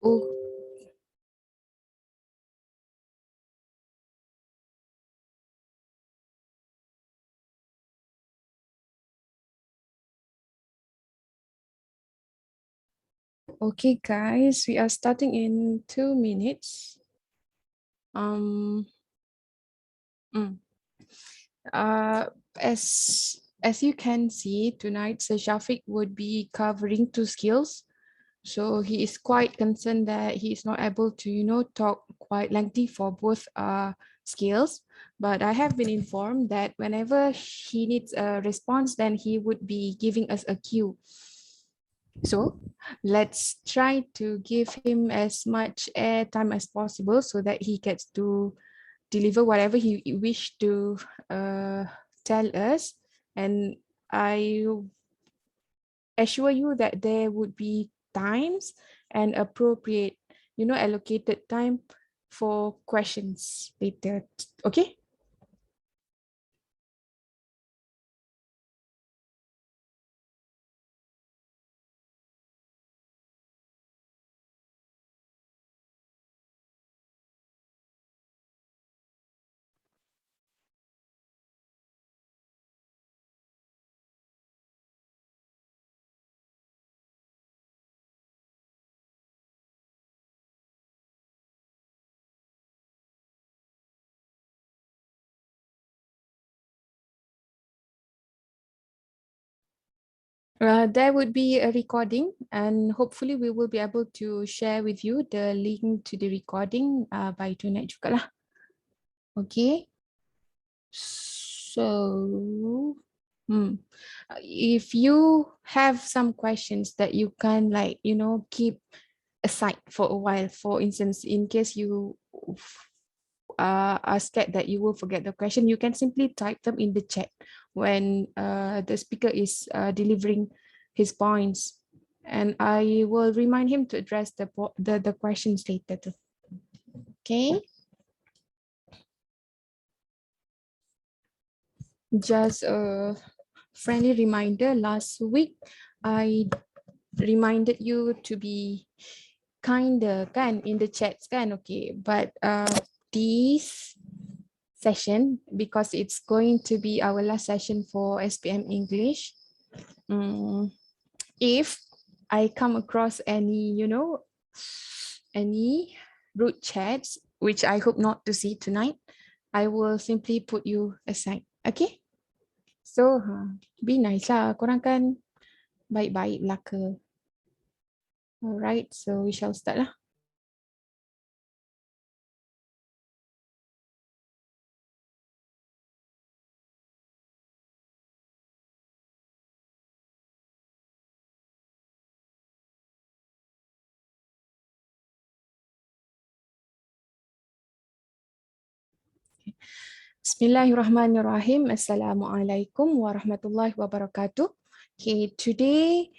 Oh, okay, guys, we are starting in 2 minutes. Um, mm. uh, as you can see tonight, Sir Syafiq would be covering 2 skills. So he is quite concerned that he is not able to, talk quite lengthy for both skills. But I have been informed that whenever he needs a response, then he would be giving us a cue. So let's try to give him as much airtime as possible so that he gets to deliver whatever he wished to tell us. And I assure you that there would be times and appropriate, allocated time for questions later. Okay? There would be a recording, and hopefully we will be able to share with you the link to the recording by tonight juga lah. Okay. So, If you have some questions that you can keep aside for a while, for instance, in case you are scared that you will forget the question, you can simply type them in the chat when the speaker is delivering his points, and I will remind him to address the questions later too. Okay. Just a friendly reminder, last week I reminded you to be kinder in the chats okay, but this session, because it's going to be our last session for SPM English, if I come across any any rude chats, which I hope not to see tonight, I will simply put you aside. Okay, so be nice lah, korang kan baik-baik belaka. Alright, so we shall start lah. Bismillahirrahmanirrahim. Assalamualaikum warahmatullahi wabarakatuh. Okay, today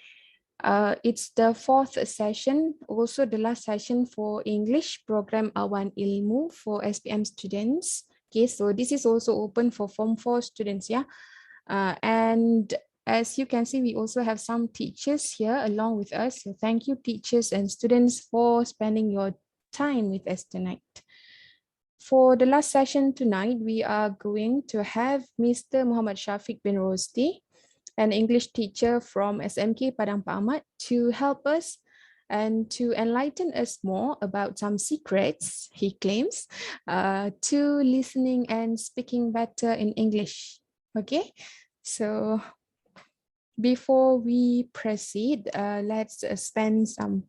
it's the fourth session, also the last session for English program Awan Ilmu for SPM students. Okay, so this is also open for Form 4 students, yeah. And as you can see, we also have some teachers here along with us. So thank you, teachers and students, for spending your time with us tonight. For the last session tonight, we are going to have Mr. Muhammad Syafiq bin Rosdi, an English teacher from SMK Padang Pak Amat, to help us and to enlighten us more about some secrets, he claims, to listening and speaking better in English. Okay, so before we proceed, let's spend some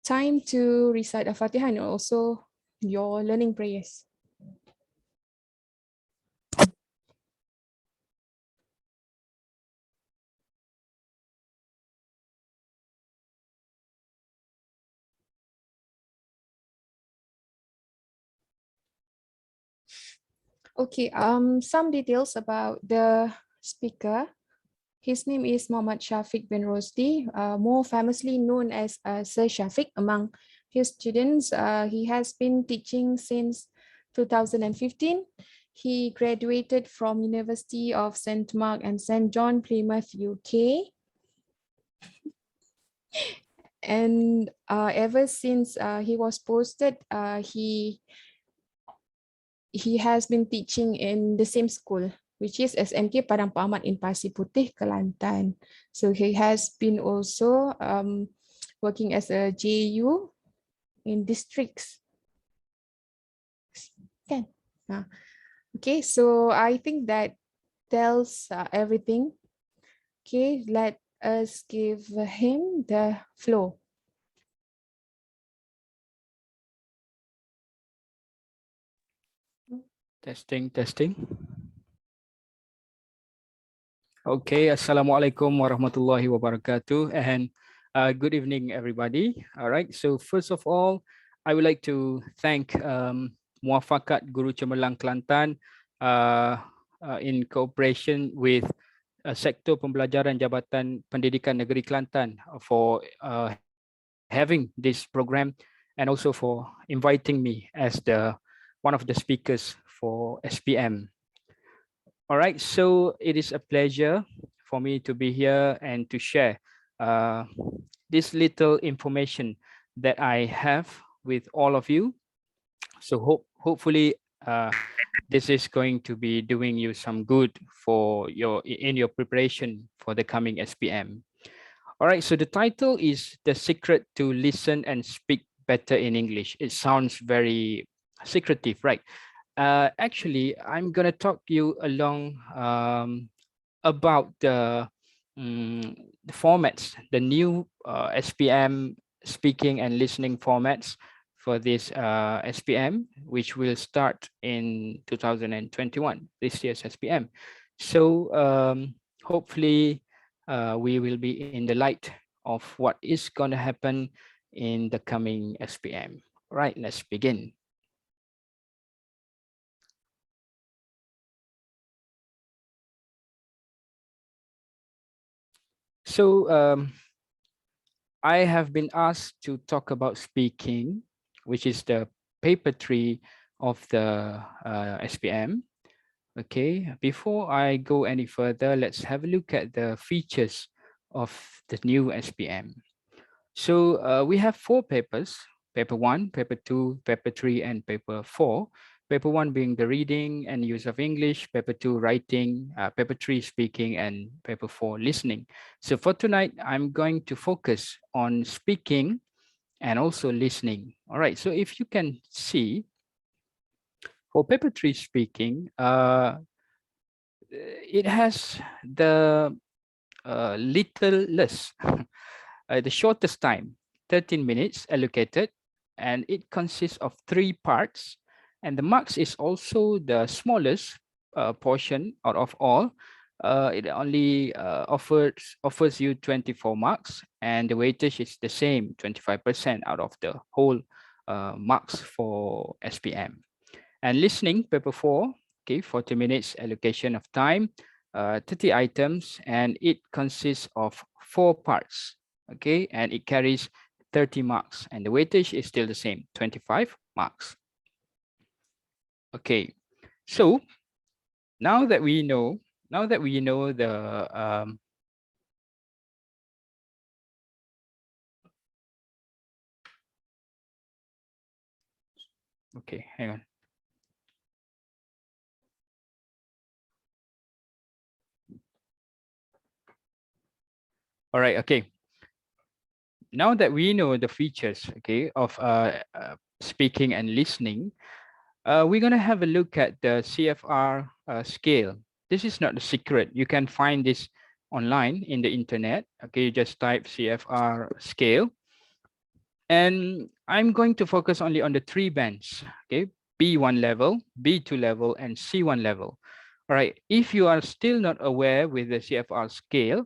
time to recite Al-Fatiha and also your learning prayers. Okay, some details about the speaker. His name is Muhammad Syafiq bin Rosdi, more famously known as Sir Syafiq among his students. He has been teaching since 2015. He graduated from University of St. Mark and St. John, Plymouth, UK. And ever since he was posted, he has been teaching in the same school, which is SMK Padang Pak Amat in Pasir Putih, Kelantan. So he has been also working as a JU in districts. Okay, so I think that tells everything. Okay, let us give him the floor. Testing. Okay, Assalamualaikum warahmatullahi wabarakatuh, and good evening, everybody. All right, so first of all, I would like to thank Muafakat Guru Cemerlang Kelantan in cooperation with Sektor Pembelajaran Jabatan Pendidikan Negeri Kelantan for having this program, and also for inviting me as one of the speakers for SPM. All right, so it is a pleasure for me to be here and to share this little information that I have with all of you. So hopefully this is going to be doing you some good for your preparation for the coming SPM. All right, so the title is The Secret to Listen and Speak Better in English. It sounds very secretive, right? Actually, I'm going to talk you along about the formats, the new SPM speaking and listening formats for this SPM, which will start in 2021, this year's SPM. So hopefully we will be in the light of what is going to happen in the coming SPM. Right, let's begin. So I have been asked to talk about speaking, which is the paper 3 of the SPM. Okay, before I go any further, let's have a look at the features of the new SPM. So we have 4 papers: paper 1, paper 2, paper 3, and paper 4. Paper 1 being the reading and use of English, paper 2 writing, paper 3 speaking, and paper 4 listening. So for tonight, I'm going to focus on speaking and also listening. All right, so if you can see, for paper 3 speaking, it has the littlest, the shortest time, 13 minutes allocated, and it consists of 3 parts. And the marks is also the smallest portion out of all. It only offers you 24 marks, and the weightage is the same, 25% out of the whole marks for SPM. And listening, paper 4, okay, 40 minutes allocation of time, 30 items, and it consists of 4 parts, okay, and it carries 30 marks, and the weightage is still the same, 25 marks. Okay, so now that we know the okay, hang on. All right, okay. Now that we know the features, okay, of speaking and listening, we're going to have a look at the CFR scale. This is not a secret. You can find this online in the internet. Okay, you just type CFR scale. And I'm going to focus only on the 3 bands, okay, B1 level, B2 level, and C1 level. All right, if you are still not aware with the CFR scale,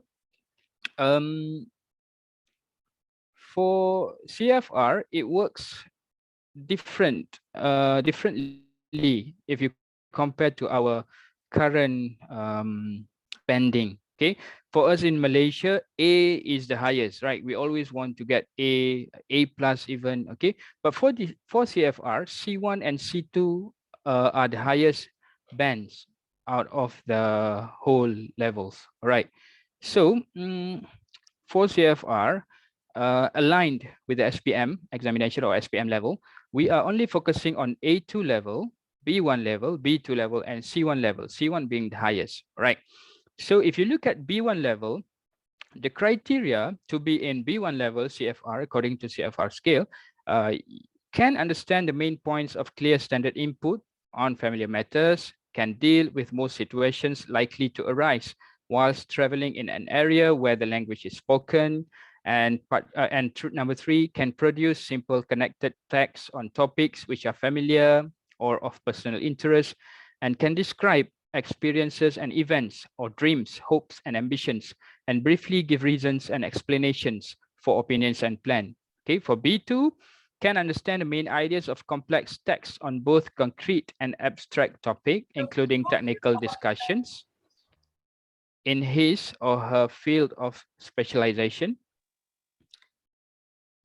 for CFR, it works differently if you compare to our current banding. Okay, for us in Malaysia, A is the highest, right? We always want to get A plus even. Okay, but for CFR, C1 and C2 are the highest bands out of the whole levels. All right, so for CFR, aligned with the SPM examination or SPM level, we are only focusing on A2 level, B1 level, B2 level, and C1 level, C1 being the highest, right? So if you look at B1 level, the criteria to be in B1 level CFR, according to CFR scale, can understand the main points of clear standard input on familiar matters, can deal with most situations likely to arise whilst traveling in an area where the language is spoken, and number 3, can produce simple connected text on topics which are familiar or of personal interest, and can describe experiences and events or dreams, hopes and ambitions, and briefly give reasons and explanations for opinions and plan. Okay, for B2, can understand the main ideas of complex text on both concrete and abstract topic, including technical discussions in his or her field of specialization,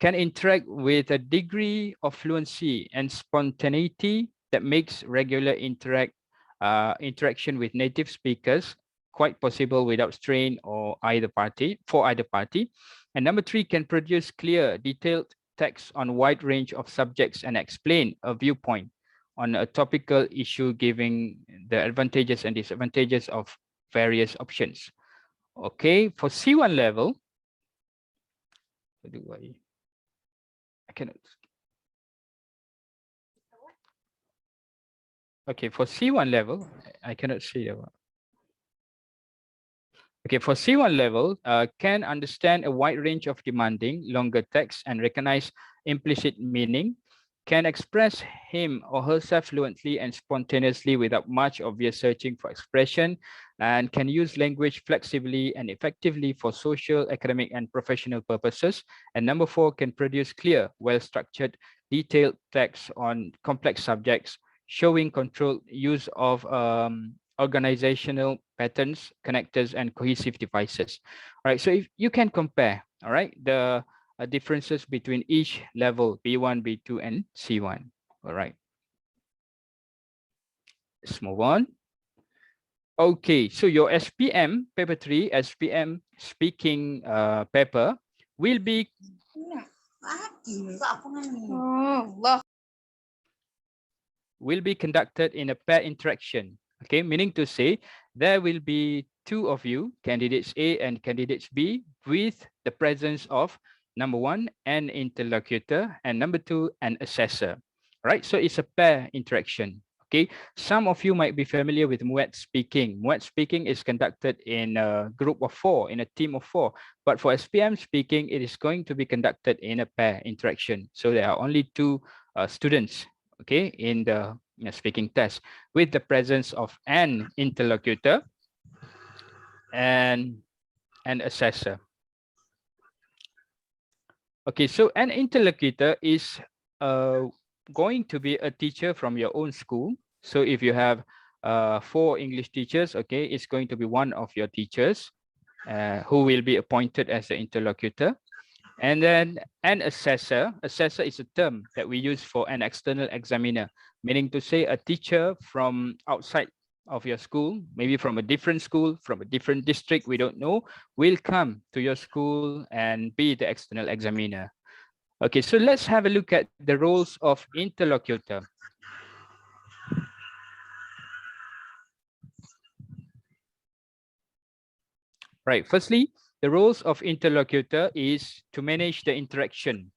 can interact with a degree of fluency and spontaneity that makes regular interaction with native speakers quite possible without strain or either party, for either party. And number 3, can produce clear, detailed text on a wide range of subjects and explain a viewpoint on a topical issue, giving the advantages and disadvantages of various options. Okay, for C1 level, I cannot. Okay, for C1 level, I cannot see that one. Okay, for C1 level, can understand a wide range of demanding, longer text and recognize implicit meaning, can express him or herself fluently and spontaneously without much obvious searching for expression, and can use language flexibly and effectively for social, academic, and professional purposes. And number 4, can produce clear, well-structured, detailed text on complex subjects, showing controlled use of organizational patterns, connectors, and cohesive devices. All right, so if you can compare, all right, the differences between each level, B1, B2, and C1. All right, let's move on. Okay, so your SPM, paper 3, SPM speaking paper will be conducted in a pair interaction. Okay, meaning to say there will be 2 of you, candidates A and candidates B, with the presence of number 1, an interlocutor, and number 2, an assessor. Right, so it's a pair interaction. Okay, some of you might be familiar with Muet speaking. Muet speaking is conducted in a group of 4, in a team of 4. But for SPM speaking, it is going to be conducted in a pair interaction. So there are only 2 students, okay, in the speaking test, with the presence of an interlocutor and an assessor. Okay, so an interlocutor is going to be a teacher from your own school. So if you have 4 English teachers, okay, it's going to be one of your teachers who will be appointed as the interlocutor. And then an assessor. Assessor is a term that we use for an external examiner, meaning to say a teacher from outside of your school, maybe from a different school, from a different district, we don't know, will come to your school and be the external examiner. Okay, so let's have a look at the roles of interlocutor. Right, firstly, the roles of interlocutor is to manage the interaction.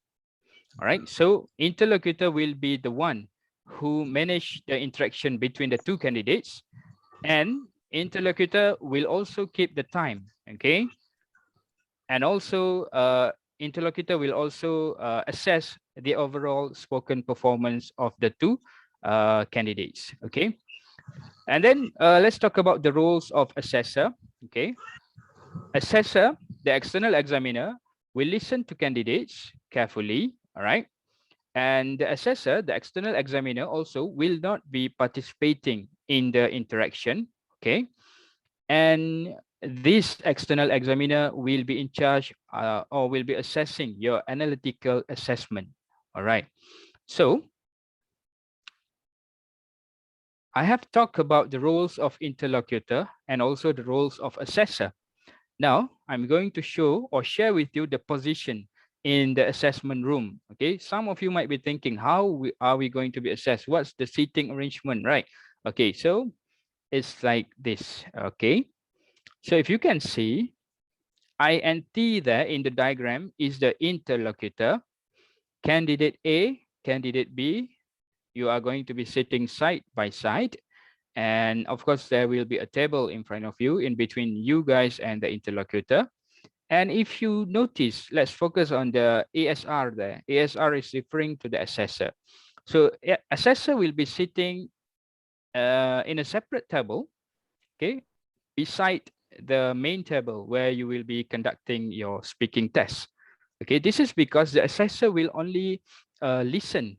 All right, so interlocutor will be the one who manage the interaction between the 2 candidates, and interlocutor will also keep the time, okay? And also interlocutor will also assess the overall spoken performance of the 2 candidates, okay? And then let's talk about the roles of assessor, okay? Assessor, the external examiner, will listen to candidates carefully, all right? And the assessor, the external examiner, also will not be participating in the interaction, okay? And this external examiner will be in charge or will be assessing your analytical assessment, all right? So I have talked about the roles of interlocutor and also the roles of assessor. Now, I'm going to show or share with you the position in the assessment room. Okay, some of you might be thinking, how are we going to be assessed? What's the seating arrangement, right? Okay, so it's like this. Okay, so if you can see, I and T there in the diagram is the interlocutor. Candidate A, candidate B, you are going to be sitting side by side. And of course, there will be a table in front of you in between you guys and the interlocutor. And if you notice, let's focus on the ASR there. ASR is referring to the assessor. So assessor will be sitting in a separate table, okay, beside the main table where you will be conducting your speaking test. Okay, this is because the assessor will only listen,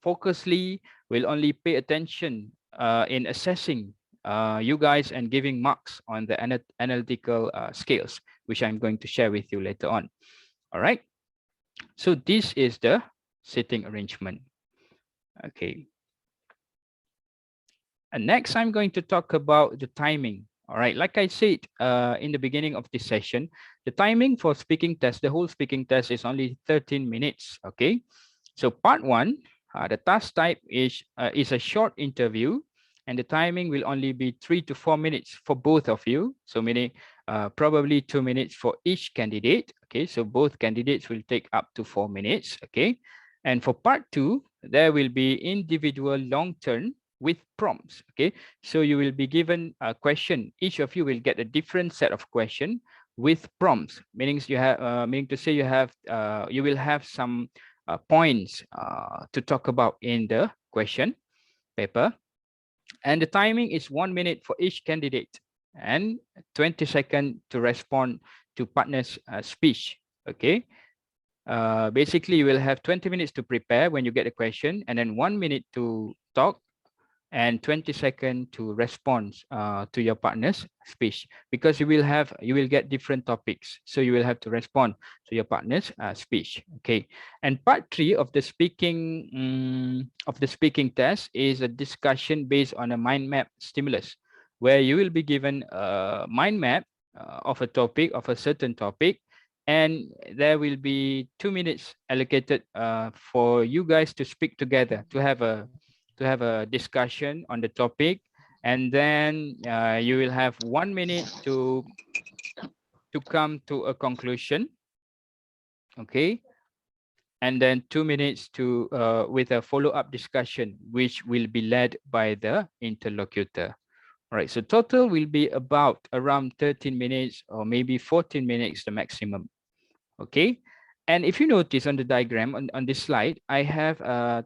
focusly, will only pay attention in assessing you guys and giving marks on the analytical scales, which I'm going to share with you later on. All right. So this is the sitting arrangement. Okay. And next, I'm going to talk about the timing. All right. Like I said in the beginning of this session, the timing for speaking test, the whole speaking test is only 13 minutes. Okay. So part 1, the task type is a short interview, and the timing will only be 3 to 4 minutes for both of you. So meaning probably 2 minutes for each candidate. Okay, so both candidates will take up to 4 minutes. Okay, and for part 2, there will be individual long term with prompts. Okay, so you will be given a question. Each of you will get a different set of question with prompts, meaning you have meaning to say you will have some points to talk about in the question paper. And the timing is 1 minute for each candidate. and 20 seconds to respond to partner's speech. Okay. Basically, you will have 20 minutes to prepare when you get a question, and then 1 minute to talk, and 20 seconds to respond to your partner's speech, because you will get different topics, so you will have to respond to your partner's speech. Okay. And part 3 of the speaking test is a discussion based on a mind map stimulus, where you will be given a mind map of a topic, of a certain topic, and there will be 2 minutes allocated for you guys to speak together, to have a discussion on the topic, and then you will have 1 minute to come to a conclusion. Okay. And then 2 minutes to with a follow-up discussion, which will be led by the interlocutor. All right, so total will be about around 13 minutes or maybe 14 minutes the maximum. Okay. And if you notice on the diagram on this slide, I have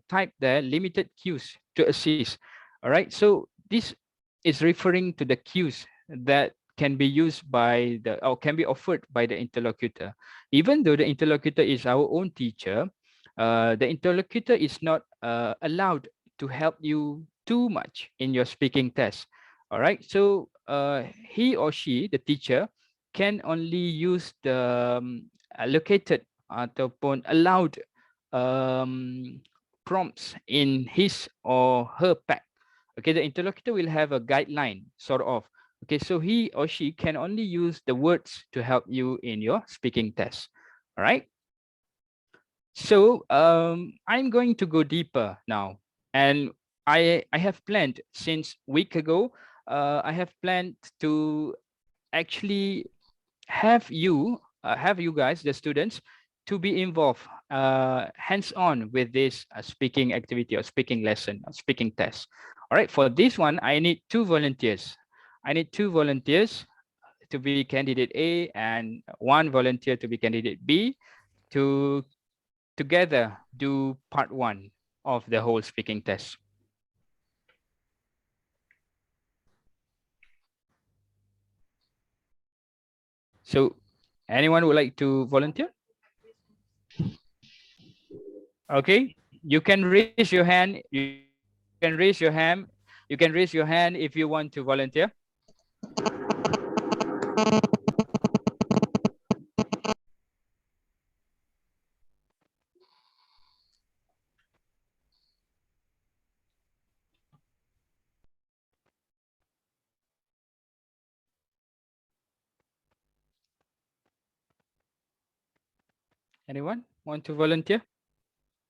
typed there limited cues to assist. All right. So this is referring to the cues that can be used by the, or can be offered by the interlocutor. Even though the interlocutor is our own teacher, the interlocutor is not allowed to help you too much in your speaking test. All right. So he or she, the teacher, can only use the allocated ataupun allowed prompts in his or her pack. Okay, the interlocutor will have a guideline, sort of. Okay, so he or she can only use the words to help you in your speaking test. All right. So I'm going to go deeper now, and I have planned since week ago. I have planned to actually have you guys, the students, to be involved hands-on with this speaking activity or speaking lesson or speaking test. All right, for this one, I need 2 volunteers. I need 2 volunteers to be candidate A and 1 volunteer to be candidate B, to together do part 1 of the whole speaking test. So anyone would like to volunteer? Okay, you can raise your hand. You can raise your hand. You can raise your hand if you want to volunteer. Anyone want to volunteer?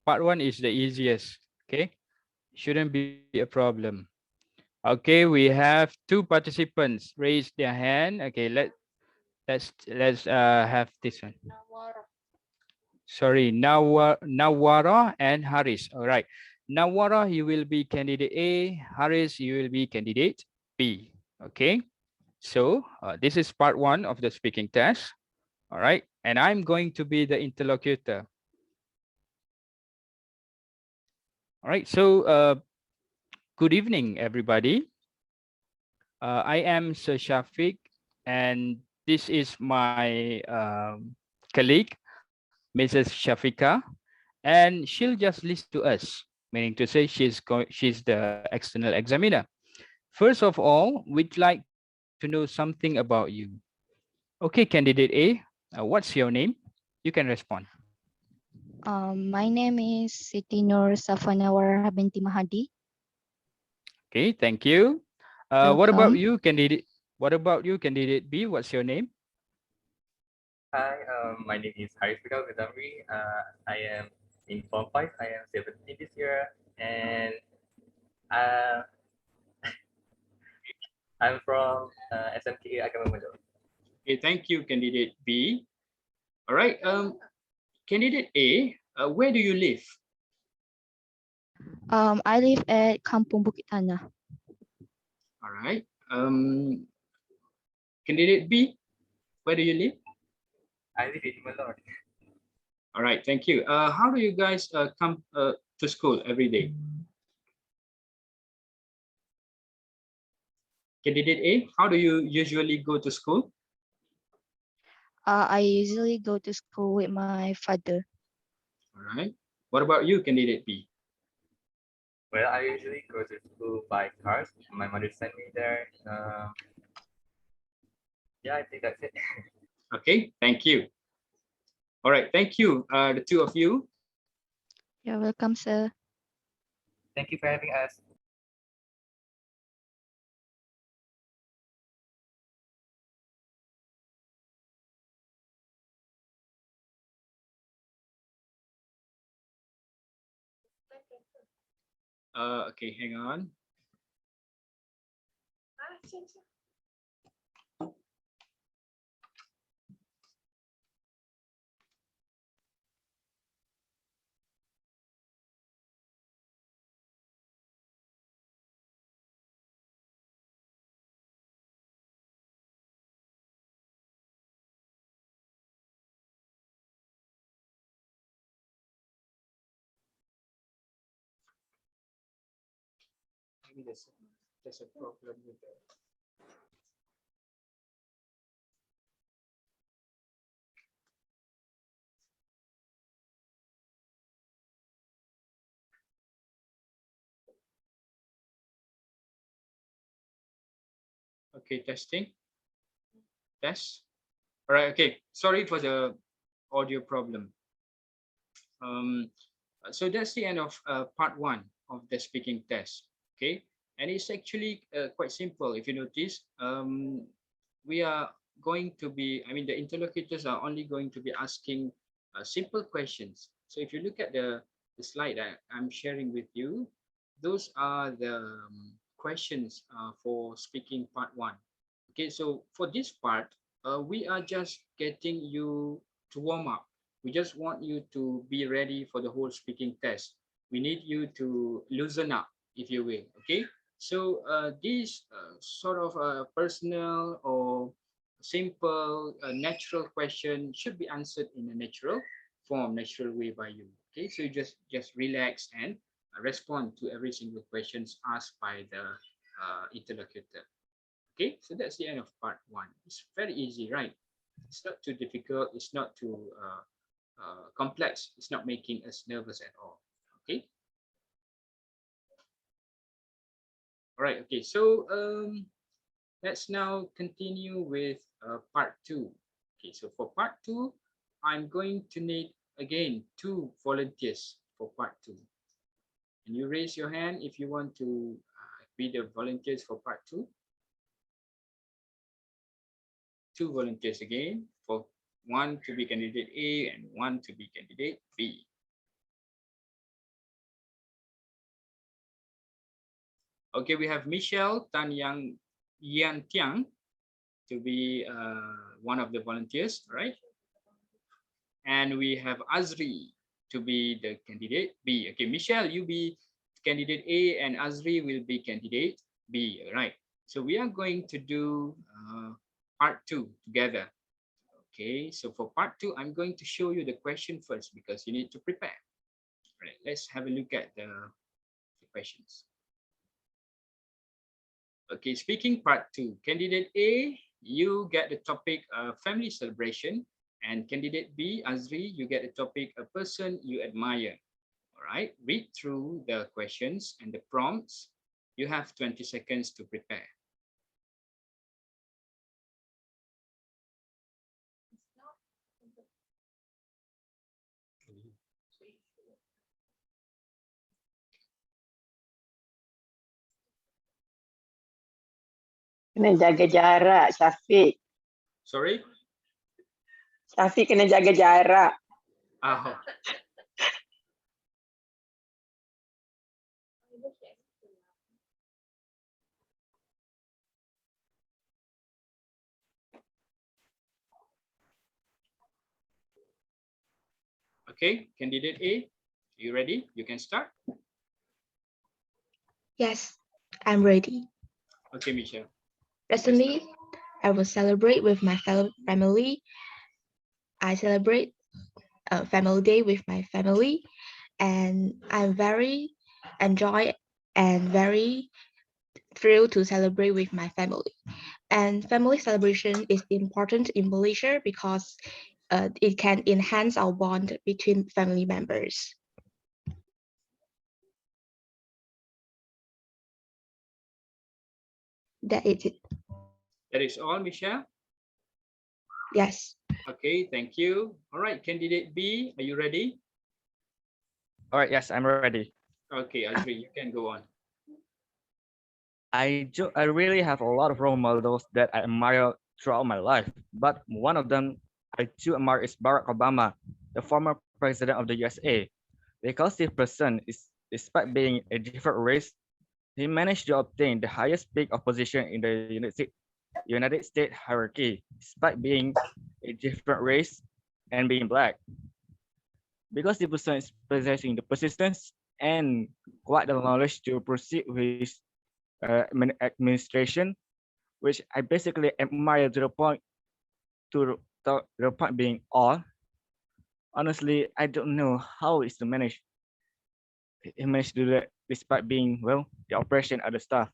Part 1 is the easiest. Okay, shouldn't be a problem. Okay, we have 2 participants raise their hand. Okay, let's have this one. Sorry, Nawara and Haris. All right, Nawara, you will be candidate A. Haris, you will be candidate B. Okay, so this is part 1 of the speaking test. All right, and I'm going to be the interlocutor. All right, so good evening, everybody. I am Sir Syafiq, and this is my colleague, Mrs. Shafika, and she'll just listen to us, meaning to say she's the external examiner. First of all, we'd like to know something about you. Okay, candidate A, what's your name? You can respond. My name is Siti Nur Safanawar binti Mahadi. Okay, thank you. What about Welcome. you, candidate? What about you, candidate B? What's your name? Hi, my name is Haris Bidal Vidamri. I am in Form 5. I am 17 this year, and uh, I'm from SMK Agama Major. Okay, thank you, candidate B. All right, candidate A, where do you live? I live at Kampung Bukit Tanah. All right. Candidate B, where do you live? I live in Malor. All right, thank you. How do you guys come to school every day? Candidate A, how do you usually go to school? I usually go to school with my father. All right. What about you, candidate B? Well, I usually go to school by cars. My mother sent me there. Yeah, I think that's it. Okay, thank you. All right, thank you, the two of you. You're welcome, sir. Thank you for having us. Okay, hang on. Maybe there's a problem with the. Okay, testing. Test. All right, okay. Sorry for the audio problem. So that's the end of part 1 of the speaking test. Okay, and it's actually quite simple. If you notice, we are going to be, I mean, the interlocutors are only going to be asking simple questions. So if you look at the slide that I'm sharing with you, those are the questions for speaking part 1. Okay, so for this part, we are just getting you to warm up. We just want you to be ready for the whole speaking test. We need you to loosen up, if you will. Okay, so these sort of personal or simple, natural question should be answered in a natural form, natural way by you. Okay, so you just relax and respond to every single questions asked by the interlocutor. Okay, so that's the end of part 1. It's very easy, right? It's not too difficult. It's not too complex. It's not making us nervous at all. Okay. All right. Okay. So let's now continue with part 2. Okay. So for part 2, I'm going to need again 2 volunteers for part 2. Can you raise your hand if you want to be the volunteers for part 2? 2 volunteers again, for 1 to be candidate A and 1 to be candidate B. Okay, we have Michelle Tan Yan Tiang to be one of the volunteers, right? And we have Azri to be the candidate B. Okay, Michelle, you be candidate A and Azri will be candidate B, right? So we are going to do part 2 together. Okay, so for part 2, I'm going to show you the question first because you need to prepare. All right, let's have a look at the questions. Okay, speaking part 2, candidate A, you get the topic family celebration, and candidate B, Azri, you get the topic a person you admire. All right, read through the questions and the prompts. You have 20 seconds to prepare. Kena jaga jarak, Syafiq. Sorry? Syafiq kena jaga jarak. Oh. Okay, candidate A, you ready? You can start. Yes, I'm ready. Okay, Michelle. Recently, I will celebrate with my family. I celebrate Family Day with my family, and I'm very enjoy and very thrilled to celebrate with my family. And family celebration is important in Malaysia because it can enhance our bond between family members. That is it. That is all, Michelle. Yes. Okay, thank you. All right, candidate B, are you ready? All right, yes, I'm ready. Okay, Azri, you can go on. I really have a lot of role models that I admire throughout my life, but one of them I do admire is Barack Obama, the former president of the USA, because this person is, despite being a different race, he managed to obtain the highest peak of position in the United States hierarchy, despite being a different race and being black. Because the person is possessing the persistence and quite the knowledge to proceed with administration, which I basically admire to the point the point being all. Honestly, I don't know how it's to manage. He managed to do that despite being well the operation of the staff.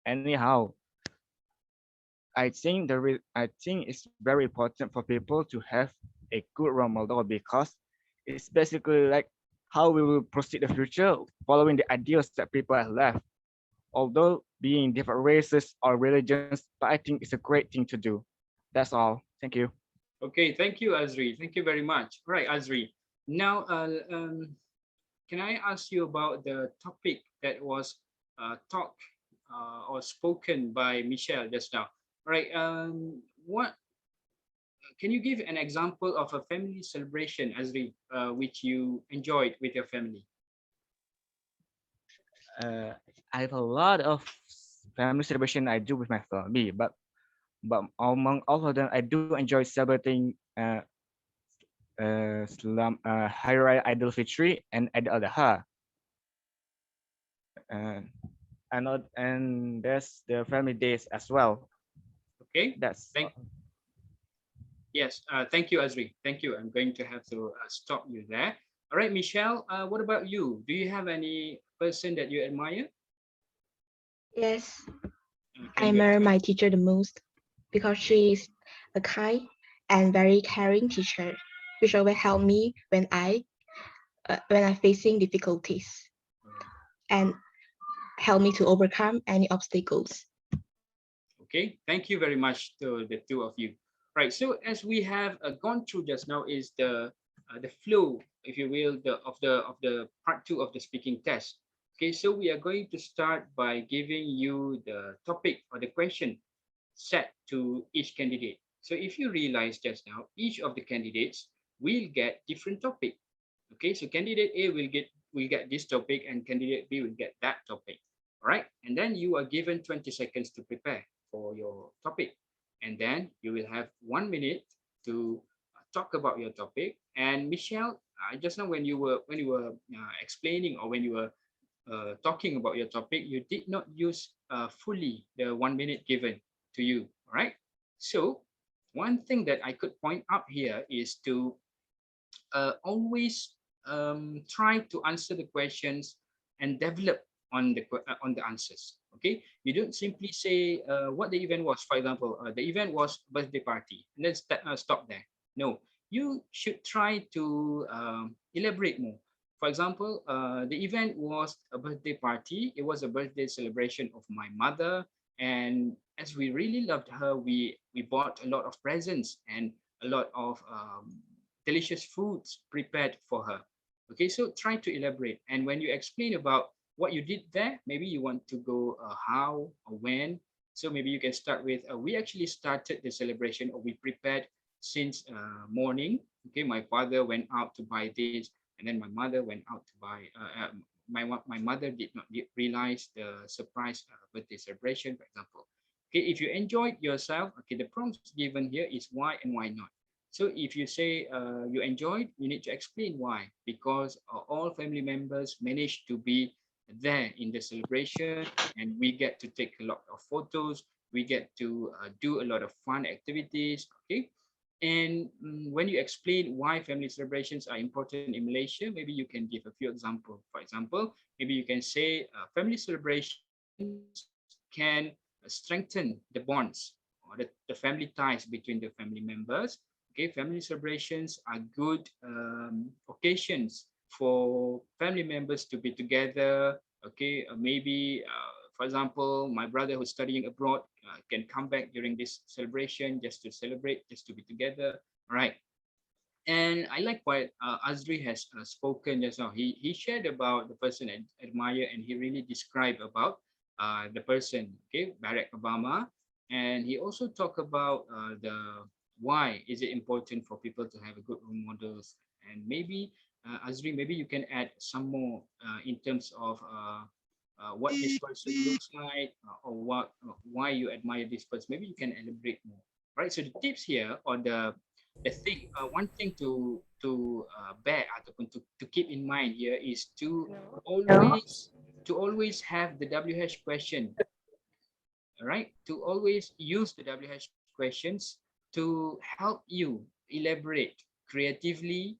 Anyhow, I think it's very important for people to have a good role model because it's basically like how we will proceed the future following the ideals that people have left. Although being different races or religions, but I think it's a great thing to do. That's all. Thank you. Okay, thank you, Azri. Thank you very much. All right, Azri. Now, can I ask you about the topic that was talked or spoken by Michelle just now? All right, what can you give an example of a family celebration, Azri, which you enjoyed with your family? Uh, I have a lot of family celebration I do with my family, but among all of them, I do enjoy celebrating Hari Raya Idul Fitri and Idul Adha. Uh, and there's the family days as well. Okay, That's yes, thank you, Azri. Thank you. I'm going to have to stop you there. All right, Michelle, what about you? Do you have any person that you admire? Yes. Can I you admire explain? my teacher the most because she is a kind and very caring teacher, which always help me when I'm facing difficulties and help me to overcome any obstacles. Okay, thank you very much to the two of you. Right, so as we have gone through just now is the flow, if you will, the part two of the speaking test. Okay, so we are going to start by giving you the topic or the question set to each candidate. So if you realize just now, each of the candidates will get different topic. Okay, so candidate A will get this topic and candidate B will get that topic. All right, and then you are given 20 seconds to prepare for your topic, and then you will have 1 minute to talk about your topic. And Michelle, just now when you were explaining or when you were talking about your topic, you did not use fully the 1 minute given to you. All right. So one thing that I could point out here is to always try to answer the questions and develop on the answers. Okay, you don't simply say what the event was. For example, the event was birthday party, and then stop there. No, you should try to elaborate more. For example, the event was a birthday party. It was a birthday celebration of my mother, and as we really loved her, we bought a lot of presents and a lot of delicious foods prepared for her. Okay, so try to elaborate. And when you explain about what you did there, maybe you want to go how or when. So maybe you can start with, we actually started the celebration or we prepared since morning. Okay, my father went out to buy this, and then my mother went out to buy, my mother did not realize the surprise birthday celebration, for example. Okay, if you enjoyed yourself, okay, the prompts given here is why and why not. So if you say you enjoyed, you need to explain why. Because all family members managed to be there in the celebration, and we get to take a lot of photos. We get to do a lot of fun activities. Okay. And when you explain why family celebrations are important in Malaysia, maybe you can give a few examples. For example, maybe you can say family celebrations can strengthen the bonds or the family ties between the family members. Okay, family celebrations are good occasions for family members to be together. Okay, maybe for example, my brother who's studying abroad can come back during this celebration just to celebrate, just to be together. All right. And I like what Azri has spoken just now. He shared about the person admire, and he really described about the person, okay, Barack Obama. And he also talked about the why is it important for people to have a good role models. And maybe Azri, maybe you can add some more in terms of what this person looks like, or what why you admire this person. Maybe you can elaborate more. Right. So the tips here, or the thing, one thing to bear ataupun to keep in mind here is to always have the WH question. All right, to always use the WH questions to help you elaborate creatively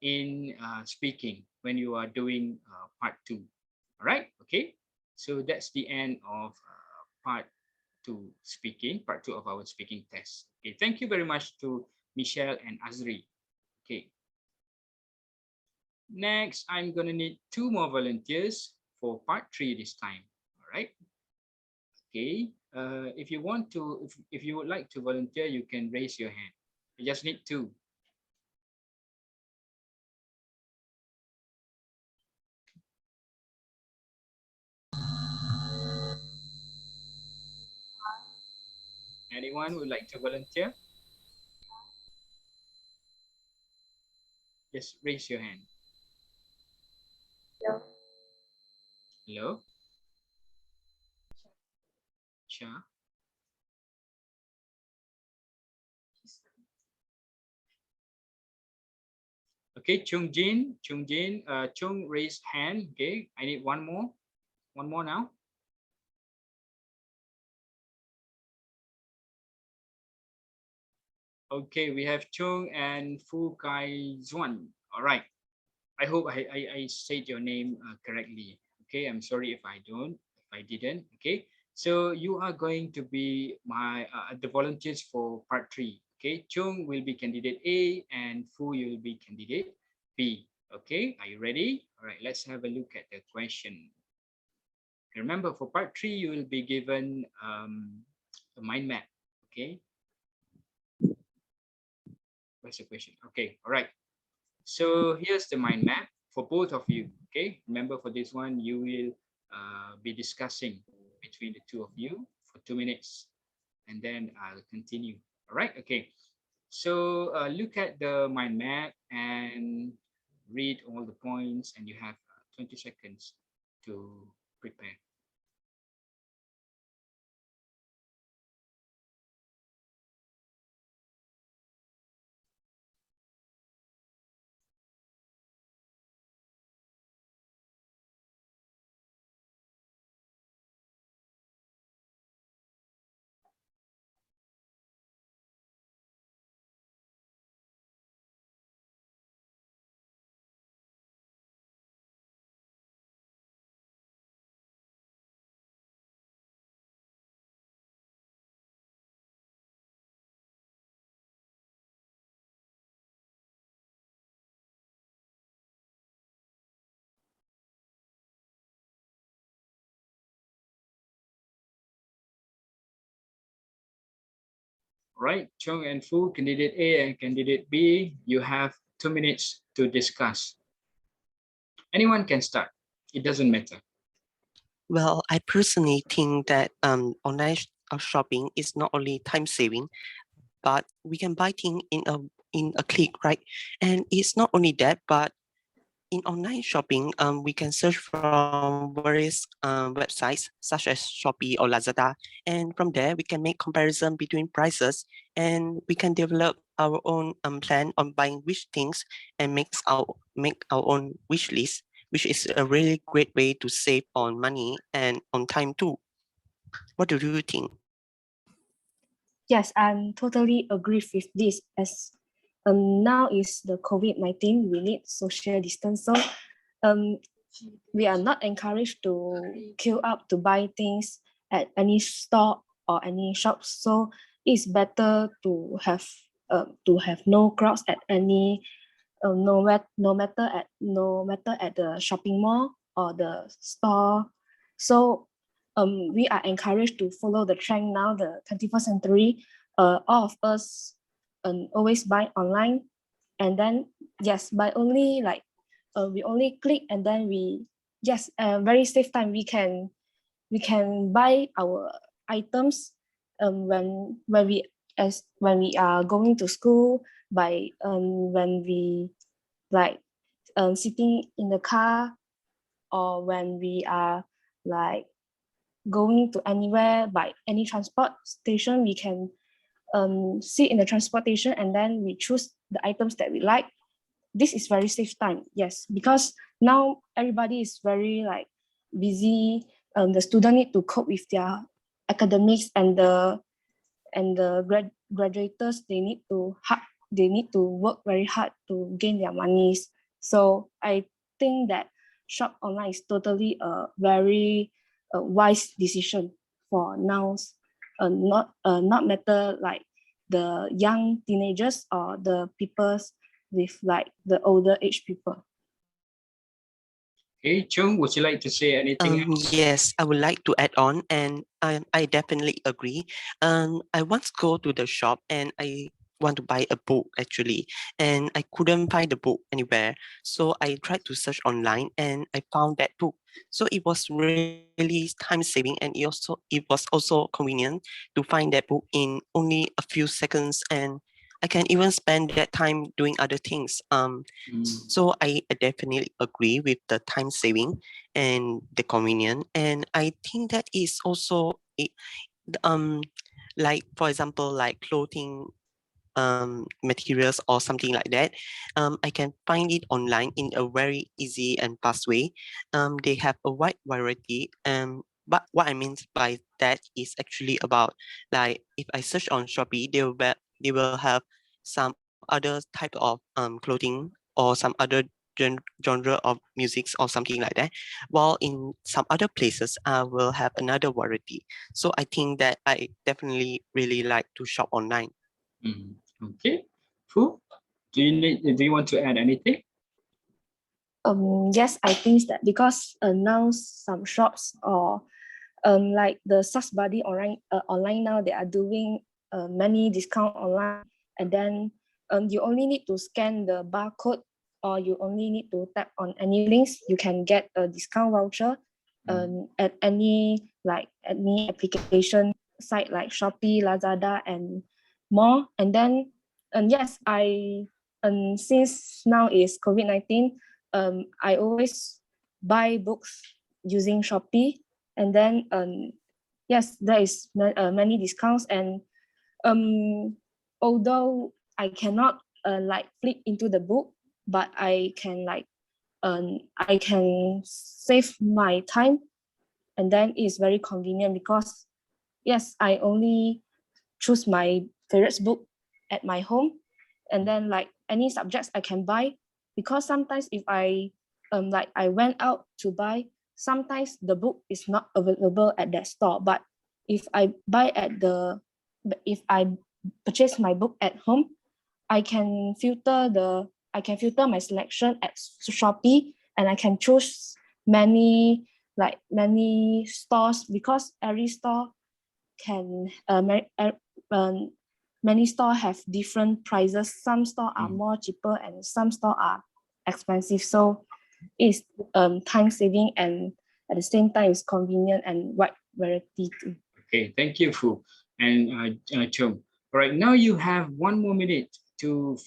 in speaking when you are doing part two. All right, okay. So that's the end of part part two of our speaking test. Okay, thank you very much to Michelle and Azri. Okay. Next, I'm gonna need 2 more volunteers for part 3 this time. All right. Okay. If you want to, if you would like to volunteer, you can raise your hand. You just need 2. Anyone would like to volunteer? Just raise your hand. Hello? Sure. Okay, Chung Jin, Chung raised hand. Okay, I need one more now. Okay, we have Chung and Fu Kai Zuan. All right. I hope I said your name correctly. Okay, I'm sorry if I didn't. Okay, so you are going to be the volunteers for part 3. Okay, Chung will be candidate A and Fu, you will be candidate B. Okay, are you ready? All right, let's have a look at the question. Remember, for part 3, you will be given a mind map. Okay, what's the question? Okay, all right. So here's the mind map for both of you. Okay, remember, for this one, you will be discussing between the two of you for 2 minutes, and then I'll continue. All right. Okay. So look at the mind map and read all the points, and you have 20 seconds to prepare. Right, Chung and Fu, candidate A and candidate B, you have 2 minutes to discuss. Anyone can start. It doesn't matter. Well, I personally think that online shopping is not only time saving, but we can buy things in a click, right? And it's not only that, but in online shopping, we can search from various websites such as Shopee or Lazada, and from there we can make comparison between prices, and we can develop our own plan on buying which things and make our own wish list, which is a really great way to save on money and on time too. What do you think? Yes, I'm totally agree with this. As now is the COVID-19, we need social distance. So we are not encouraged to queue up to buy things at any store or any shop. So it's better to have no crowds at any no matter at the shopping mall or the store. So we are encouraged to follow the trend now, the 21st century. All of us always buy online, and then yes, by only like we only click, and then we very safe time we can buy our items when we are going to school, by when we like sitting in the car, or when we are like going to anywhere by any transport station. We can sit in the transportation, and then we choose the items that we like. This is very safe time, yes, because now everybody is very like busy. The student need to cope with their academics, and the graduates, they need to work very hard to gain their monies. So I think that shop online is totally a very wise decision for now. Not matter like the young teenagers or the people with like the older age people. Okay, Chung, would you like to say anything else? Yes, I would like to add on, and I definitely agree. I once go to the shop and I want to buy a book actually, and I couldn't find the book anywhere. So I tried to search online and I found that book. So it was really time saving, and it was also convenient to find that book in only a few seconds, and I can even spend that time doing other things. So I definitely agree with the time saving and the convenient, and I think that is also like for example like clothing materials or something like that. I can find it online in a very easy and fast way. They have a wide variety. But what I mean by that is actually about, like, if I search on Shopee, they will have some other type of clothing or some other genre of music or something like that, while in some other places I will have another variety. So I think that I definitely really like to shop online. Okay, Fu, do you want to add anything? Yes, I think that because now some shops or like the SaaS buddy online now, they are doing many discount online, and then you only need to scan the barcode, or you only need to tap on any links, you can get a discount voucher at any application site like Shopee, Lazada, and more. And then yes, since now is COVID-19, I always buy books using Shopee, and then yes, there is many discounts. And although I cannot like flip into the book, but I can save my time, and then it's very convenient because yes, I only choose my favorite book at my home, and then like any subjects I can buy. Because sometimes if I I went out to buy, sometimes the book is not available at that store. But if I purchase my book at home, I can filter my selection at Shopee, and I can choose many stores, because every store can many store have different prices. Some store are more cheaper and some store are expensive. So it's time saving, and at the same time it's convenient and wide variety too. Okay, thank you, Fu and Chung. All right, now you have 1 more minute to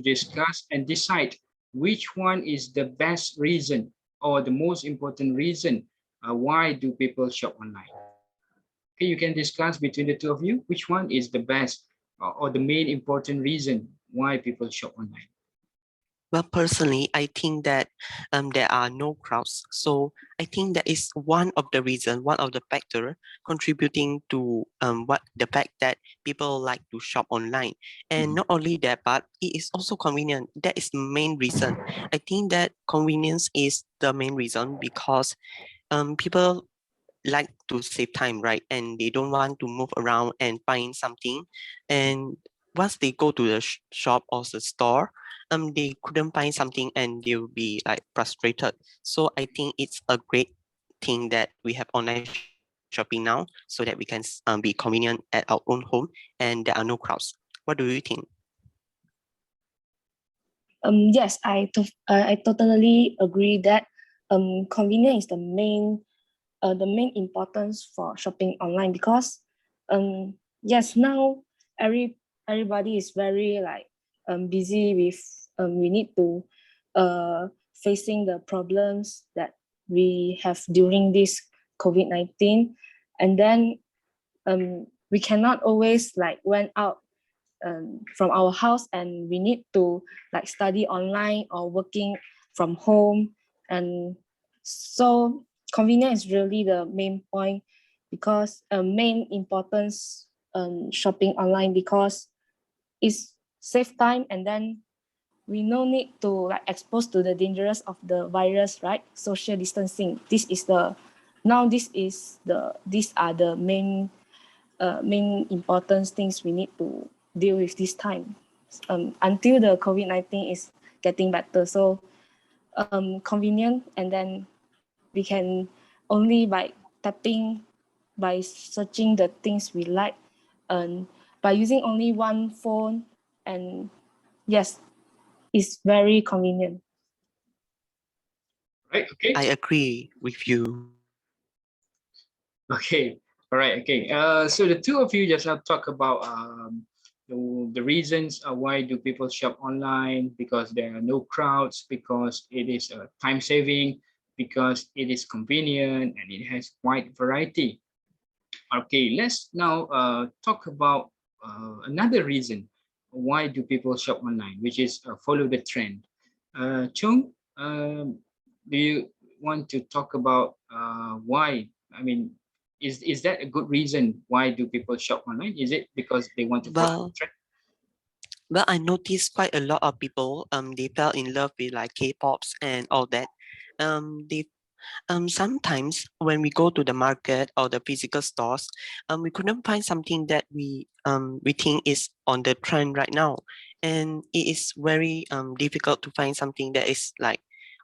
discuss and decide which one is the best reason or the most important reason why do people shop online. Okay, you can discuss between the two of you which one is the best or the main important reason why people shop online. Well, personally, I think that there are no crowds. So I think that is one of the factor contributing to the fact that people like to shop online. And not only that, but it is also convenient. That is the main reason. I think that convenience is the main reason, because people like to save time, right? And they don't want to move around and find something. And once they go to the shop or the store, they couldn't find something and they'll be like frustrated. So I think it's a great thing that we have online shopping now, so that we can be convenient at our own home and there are no crowds. What do you think? Yes, I totally agree that convenience is the main importance for shopping online, because yes, now everybody is very like busy with we need to facing the problems that we have during this COVID-19, and then we cannot always like went out from our house, and we need to like study online or working from home. And so convenience is really the main point, because main importance shopping online, because it's save time, and then we no need to like expose to the dangers of the virus, right? Social distancing, these are the main important things we need to deal with this time until the COVID-19 is getting better. So convenient, and then we can only by tapping, by searching the things we like, and by using only one phone. And yes, it's very convenient. Right. Okay. I agree with you. Okay. All right. Okay. So the two of you just now talk about the reasons why do people shop online, because there are no crowds, because it is time saving, because it is convenient, and it has wide variety. Okay, let's now talk about another reason why do people shop online, which is follow the trend. Chung, do you want to talk about why? I mean, is that a good reason why do people shop online? Is it because they want to follow the trend? Well, I noticed quite a lot of people, they fell in love with like K-pops and all that. They sometimes when we go to the market or the physical stores, we couldn't find something that we think is on the trend right now, and it is very difficult to find something that is like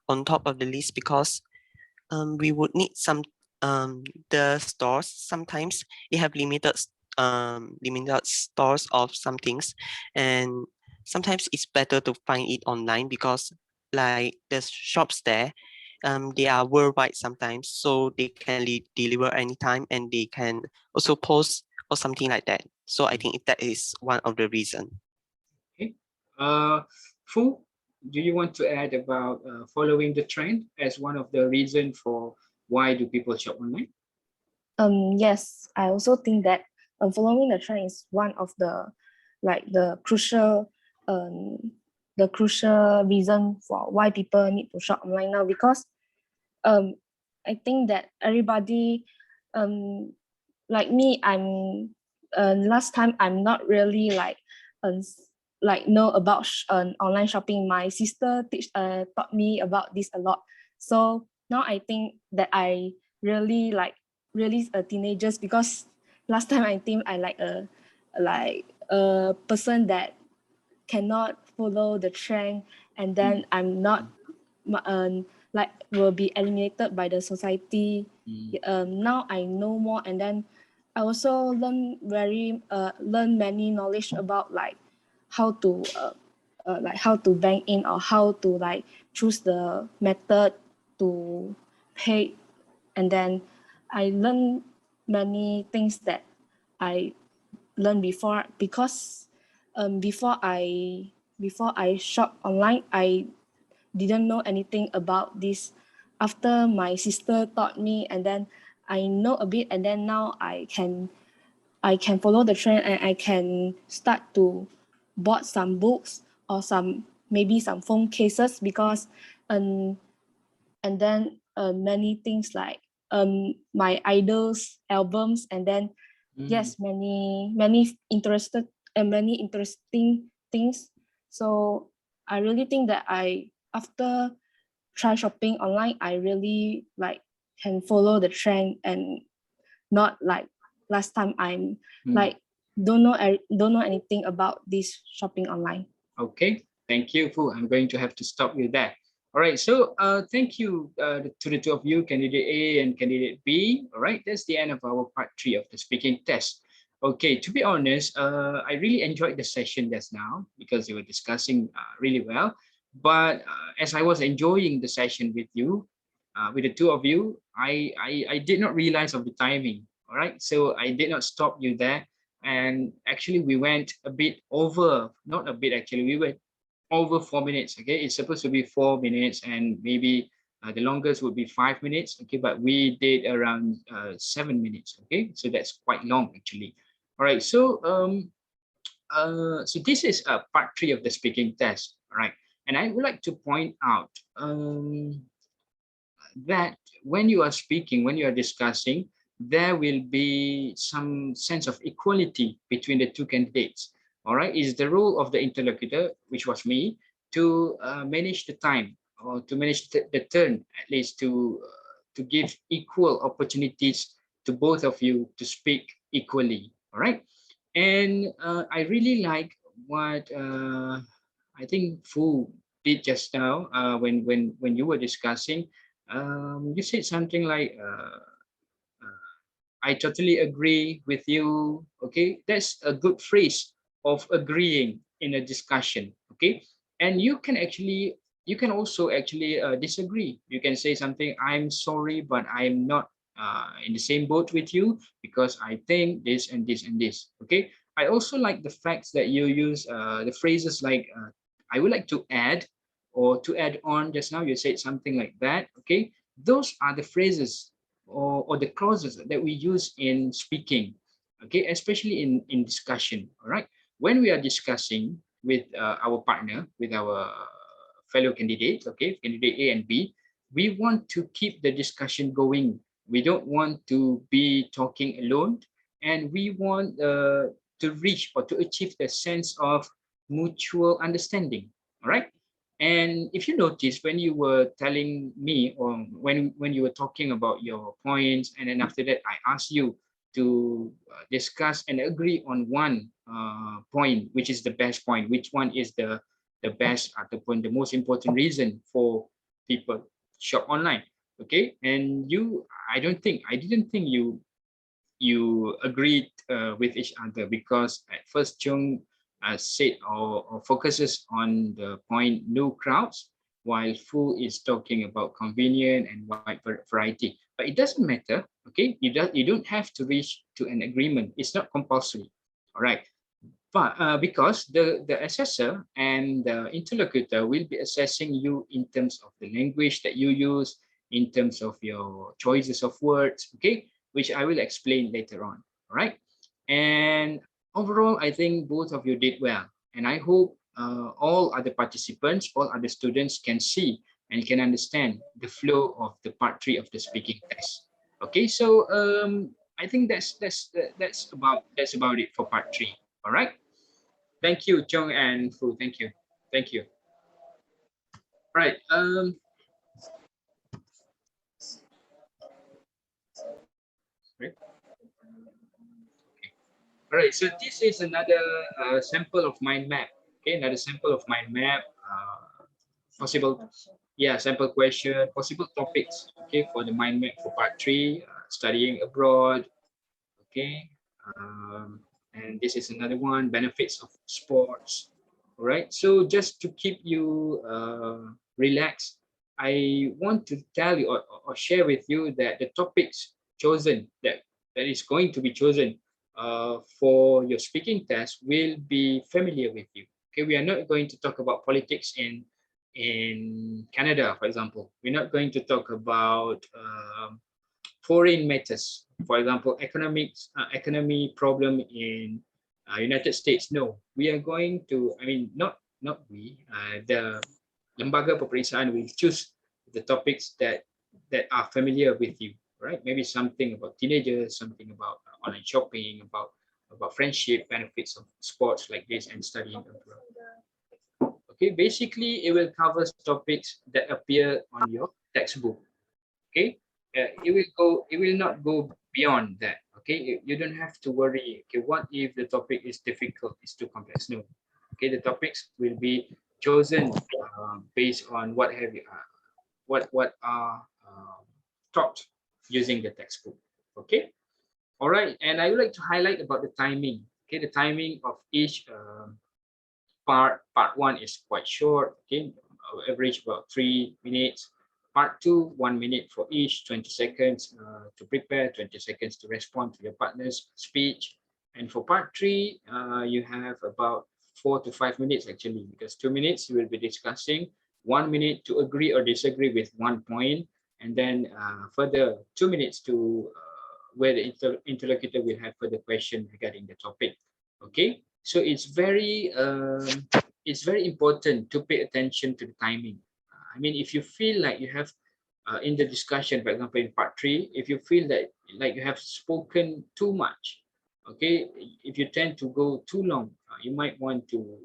on top of the list, because we would need some the stores sometimes they have limited stores of some things, and sometimes it's better to find it online, because like the shops there they are worldwide sometimes, so they can deliver anytime, and they can also post or something like that. So I think that is one of the reason. Okay. Fu, do you want to add about following the trend as one of the reasons for why do people shop online? Yes, I also think that following the trend is one of the like the crucial reason for why people need to shop online now, because I think that everybody like me, I'm last time I'm not really like know about online shopping. My sister taught me about this a lot. So now I think that I really like really teenagers, because last time I think I like a person that cannot follow the trend, and then I'm not like will be eliminated by the society. Now I know more, and then I also learn many knowledge about like how to bank in, or how to like choose the method to pay. And then I learned many things that I learned before, because before I shop online, I didn't know anything about this. After my sister taught me, and then I know a bit, and then now I can follow the trend, and I can start to bought some books, or maybe some phone cases, because and then many things like my idols albums, and then yes, many interesting things. So I really think that after try shopping online, I really like can follow the trend, and not like last time I'm like don't know anything about this shopping online. Okay, thank you, Fu. I'm going to have to stop you there. All right, so thank you to the two of you, candidate A and candidate B. All right, that's the end of our part 3 of the speaking test. Okay, to be honest, I really enjoyed the session just now because you were discussing really well. But as I was enjoying the session with you, with the two of you, I did not realize of the timing. All right, so I did not stop you there. And actually we went a bit over, not a bit actually, we went over 4 minutes. Okay, it's supposed to be 4 minutes and maybe the longest would be 5 minutes. Okay, but we did around 7 minutes. Okay, so that's quite long actually. All right, so so this is part 3 of the speaking test. All right, and I would like to point out that when you are speaking, when you are discussing, there will be some sense of equality between the two candidates. All right, it's the role of the interlocutor, which was me, to manage the time or to manage the turn, at least to give equal opportunities to both of you to speak equally. All right, and I really like what I think Fu did just now when you were discussing. You said something like, I totally agree with you. Okay, that's a good phrase of agreeing in a discussion. Okay, and you can also actually disagree. You can say something, I'm sorry, but I'm not in the same boat with you because I think this and this and this. Okay, I also like the fact that you use the phrases like, I would like to add, or to add on. Just now you said something like that. Okay, those are the phrases or the clauses that we use in speaking, okay, especially in discussion. All right, when we are discussing with our partner, with our fellow candidates, okay, candidate A and B, we want to keep the discussion going. We don't want to be talking alone, and we want to reach or to achieve the sense of mutual understanding. All right, and if you notice, when you were telling me, or when you were talking about your points, and then after that I asked you to discuss and agree on one point, which is the best point, which one is the best ataupun the most important reason for people shop online. Okay, and I didn't think you agreed with each other, because at first Chung said or focuses on the point no crowds, while Fu is talking about convenient and wide variety. But it doesn't matter. Okay, you don't have to reach to an agreement. It's not compulsory. All right, but because the assessor and the interlocutor will be assessing you in terms of the language that you use, in terms of your choices of words, okay, which I will explain later on. All right, and overall, I think both of you did well, and I hope all other participants, all other students can see and can understand the flow of the part 3 of the speaking test. Okay, so I think that's about it for part 3. All right. Thank you, Chong and Fu. Thank you. Thank you. All right. Right. All right. So this is another sample of mind map. Okay, another sample of mind map. Possible, yeah, sample question, possible topics. Okay, for the mind map for part 3, studying abroad. Okay. And this is another one, benefits of sports. All right, so just to keep you relaxed, I want to tell you or share with you that the topics chosen, that is going to be chosen for your speaking test, will be familiar with you. Okay, we are not going to talk about politics in Canada, for example. We're not going to talk about foreign matters, for example, economy problem in United States. No, we are going to, I mean, not we, the lembaga peperiksaan will choose the topics that are familiar with you, right? Maybe something about teenagers, something about online shopping, about friendship, benefits of sports like this, and studying abroad. Okay, basically it will cover topics that appear on your textbook. Okay, it will not go beyond that. Okay, you don't have to worry. Okay, what if the topic is difficult, is too complex? No. Okay, the topics will be chosen based on what have you, what are taught using the textbook. Okay, all right, and I would like to highlight about the timing. Okay, the timing of each part one is quite short. Okay, average about 3 minutes. Part two, 1 minute for each, 20 seconds to prepare, 20 seconds to respond to your partner's speech. And for part three, you have about 4 to 5 minutes actually, because 2 minutes you will be discussing, 1 minute to agree or disagree with one point, and then further 2 minutes to where the interlocutor will have further question regarding the topic. Okay, so it's very important to pay attention to the timing. I mean, if you feel like you have in the discussion, for example, in part three, if you feel that like you have spoken too much, okay, if you tend to go too long, you might want to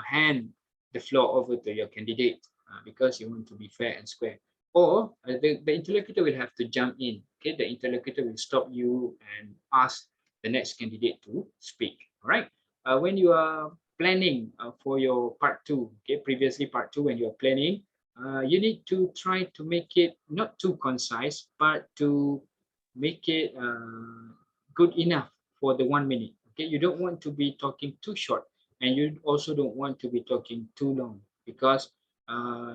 hand the floor over to your candidate because you want to be fair and square. Or the interlocutor will have to jump in. Okay, the interlocutor will stop you and ask the next candidate to speak. All right. When you are planning for your part two, okay, previously part two, when you are planning, you need to try to make it not too concise, but to make it good enough for the 1 minute. Okay, you don't want to be talking too short, and you also don't want to be talking too long, because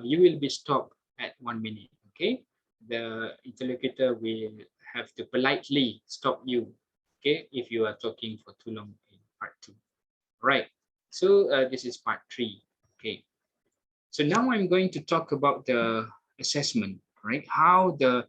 you will be stopped at 1 minute. Okay, the interlocutor will have to politely stop you, okay, if you are talking for too long in part two. Right, so this is part three. Okay, so now I'm going to talk about the assessment, right? How the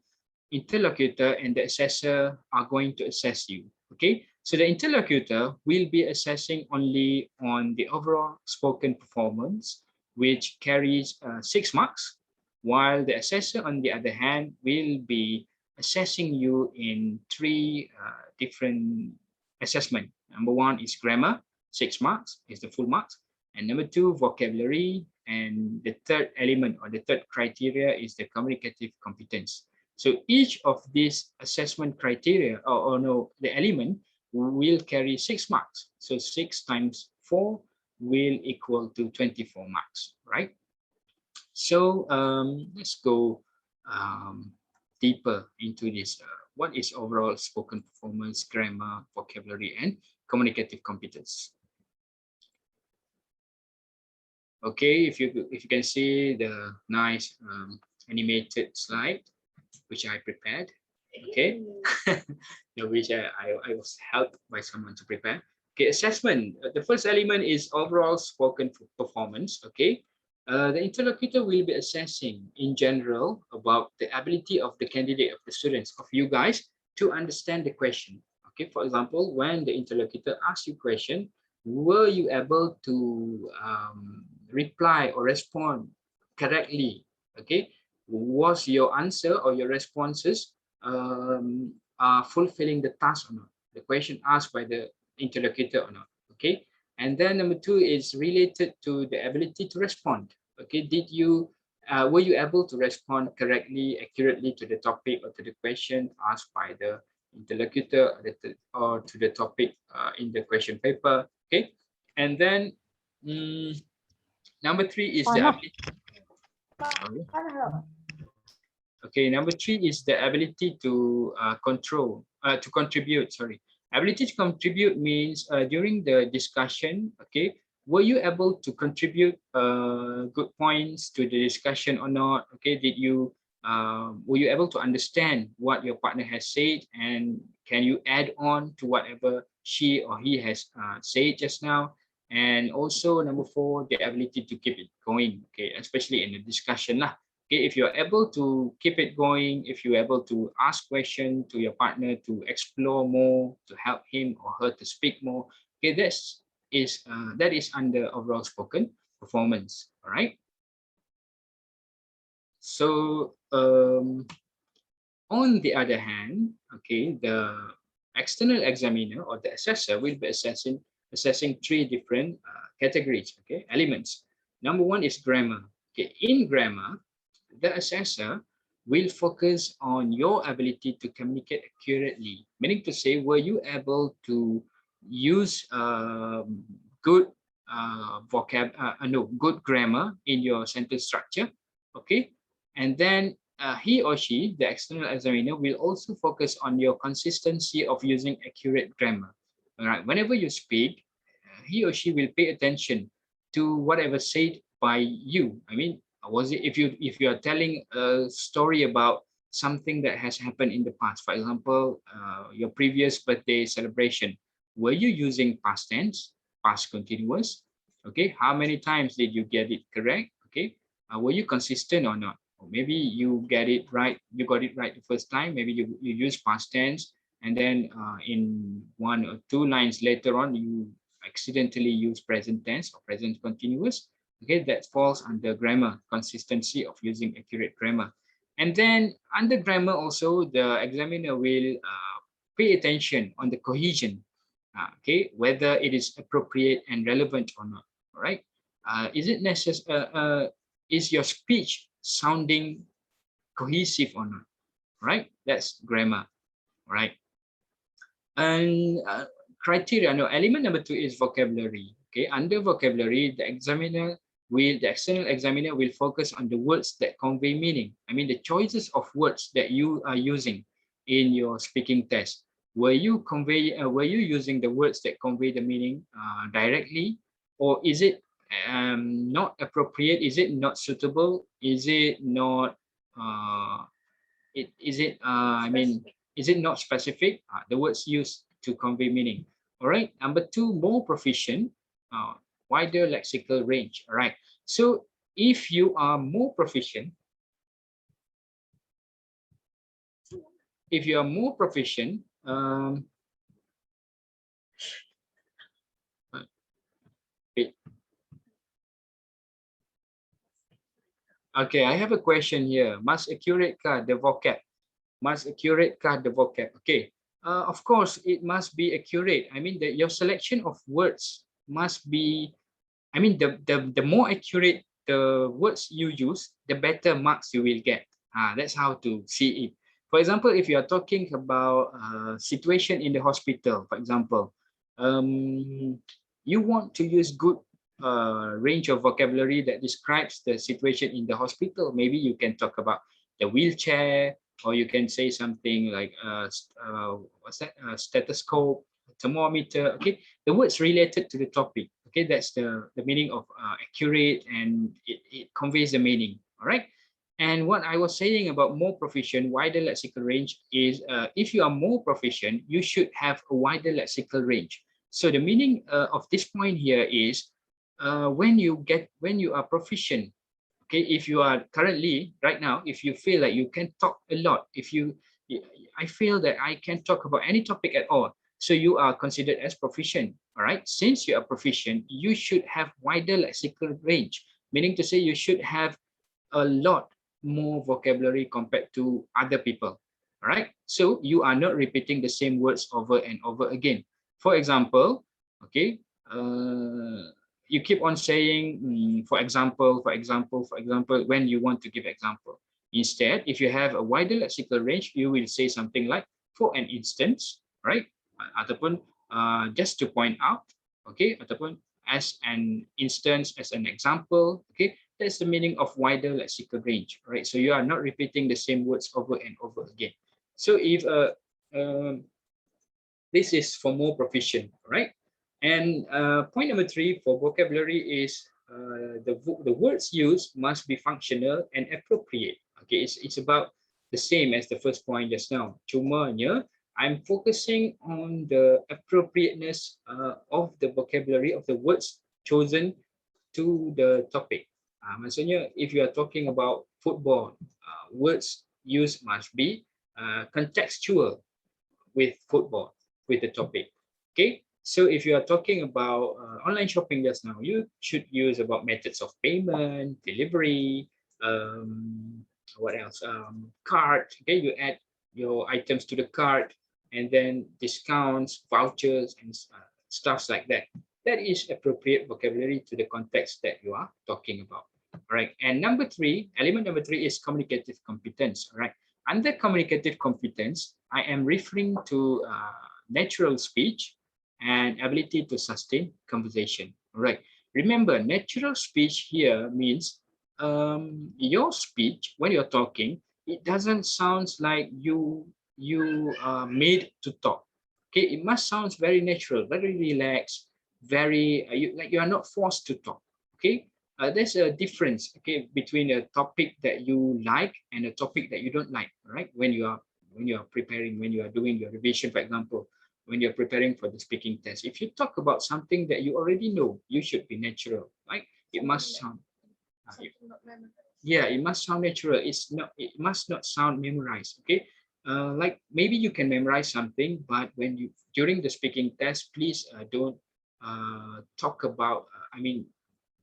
interlocutor and the assessor are going to assess you. Okay, so the interlocutor will be assessing only on the overall spoken performance, which carries 6 marks, while the assessor, on the other hand, will be assessing you in 3 different assessment. Number 1 is grammar, 6 marks is the full marks, and number 2, vocabulary, and the third element or the third criteria is the communicative competence. So each of these assessment criteria, or no, the element will carry 6 marks. So 6 times 4 will equal to 24 marks, right? So let's go deeper into this. What is overall spoken performance, grammar, vocabulary, and communicative competence? Okay, if you can see the nice animated slide which I prepared, okay, which I was helped by someone to prepare. Okay, assessment. The first element is overall spoken performance. Okay, the interlocutor will be assessing in general about the ability of the candidate, of the students, of you guys to understand the question. Okay, for example, when the interlocutor asks you question, were you able to reply or respond correctly? Okay, was your answer or your responses are fulfilling the task or not, the question asked by the interlocutor or not? Okay, and then number 2 is related to the ability to respond. Okay, did you were you able to respond correctly, accurately to the topic or to the question asked by the interlocutor, or to the topic in the question paper? Okay, and then number 3 is the ability. Okay, number 3 is the ability to contribute. Sorry, ability to contribute means during the discussion. Okay, were you able to contribute good points to the discussion or not? Okay, did you were you able to understand what your partner has said, and can you add on to whatever she or he has said just now? And also number 4, the ability to keep it going. Okay, especially in a discussion lah. Okay, if you're able to keep it going, if you're able to ask questions to your partner to explore more, to help him or her to speak more, okay, that is under overall spoken performance. All right. So on the other hand, okay, the external examiner or the assessor will be assessing 3 different categories. Okay, elements. Number 1 is grammar. Okay, in grammar, the assessor will focus on your ability to communicate accurately. Meaning to say, were you able to use good good grammar in your sentence structure? Okay, and then he or she, the external examiner, will also focus on your consistency of using accurate grammar. All right, whenever you speak, he or she will pay attention to whatever said by you. I mean, was it, if you are telling a story about something that has happened in the past, for example, your previous birthday celebration, were you using past tense, past continuous? Okay, how many times did you get it correct? Okay, were you consistent or not? Or maybe you get it right, you got it right the first time, maybe you use past tense, and then in 1 or 2 lines later on you accidentally use present tense or present continuous. Okay, that falls under grammar, consistency of using accurate grammar. And then under grammar also, the examiner will pay attention on the cohesion, okay, whether it is appropriate and relevant or not. All right, is it necessary? Is your speech sounding cohesive or not? Right, that's grammar. All right, and criteria. No, element number 2 is vocabulary. Okay, under vocabulary, the external examiner will focus on the words that convey meaning. I mean, the choices of words that you are using in your speaking test. Were you using the words that convey the meaning directly, or is it not appropriate? Is it not suitable? Is it not? Is it not specific? The words used to convey meaning. All right. Number 2, more proficient, wider lexical range. All right. So if you are more proficient, okay, I have a question here. Must accurate the vocab? Must accurate the vocab? Okay. Of course, it must be accurate. I mean, your selection of words must be, I mean, the more accurate the words you use, the better marks you will get. That's how to see it. For example, if you are talking about a situation in the hospital, for example, you want to use good range of vocabulary that describes the situation in the hospital. Maybe you can talk about the wheelchair, or you can say something like what's that? Stethoscope, thermometer. Okay, the words related to the topic. Okay, that's the meaning of accurate, and it conveys the meaning. All right. And what I was saying about more proficient, wider lexical range is if you are more proficient, you should have a wider lexical range. So the meaning of this point here is when you are proficient. Okay, if you are currently right now, if you feel like you can talk a lot, I feel that I can talk about any topic at all, so you are considered as proficient. All right, since you are proficient, you should have wider lexical range, meaning to say you should have a lot more vocabulary compared to other people. All right, so you are not repeating the same words over and over again. For example, okay, you keep on saying, for example, when you want to give example. Instead, if you have a wider lexical range, you will say something like, for an instance, right? Ataupun just to point out, okay? Ataupun as an instance, as an example, okay? That's the meaning of wider lexical range, right? So you are not repeating the same words over and over again. So if this is for more proficient, right? And point number 3 for vocabulary is the words used must be functional and appropriate. Okay, it's about the same as the first point just now. Cumanya, I'm focusing on the appropriateness of the vocabulary of the words chosen to the topic. Maksudnya, if you are talking about football, words used must be contextual with football, with the topic. Okay, so if you are talking about online shopping just now, you should use about methods of payment, delivery, what else? Cart. Okay, you add your items to the cart, and then discounts, vouchers, and stuffs like that. That is appropriate vocabulary to the context that you are talking about. All right. And number three, element number three is communicative competence. All right. Under communicative competence, I am referring to natural speech and ability to sustain conversation. All right. Remember, natural speech here means your speech when you're talking, it doesn't sound like you are made to talk. Okay, it must sound very natural, very relaxed, very like you are not forced to talk. Okay, there's a difference, okay, between a topic that you like and a topic that you don't like. Right, when you are preparing, when you are doing your revision, for example, when you're preparing for the speaking test, if you talk about something that you already know, you should be natural. Right, it must sound yeah, it must sound natural. It must not sound memorized. Okay, like maybe you can memorize something, but when you during the speaking test, please don't talk about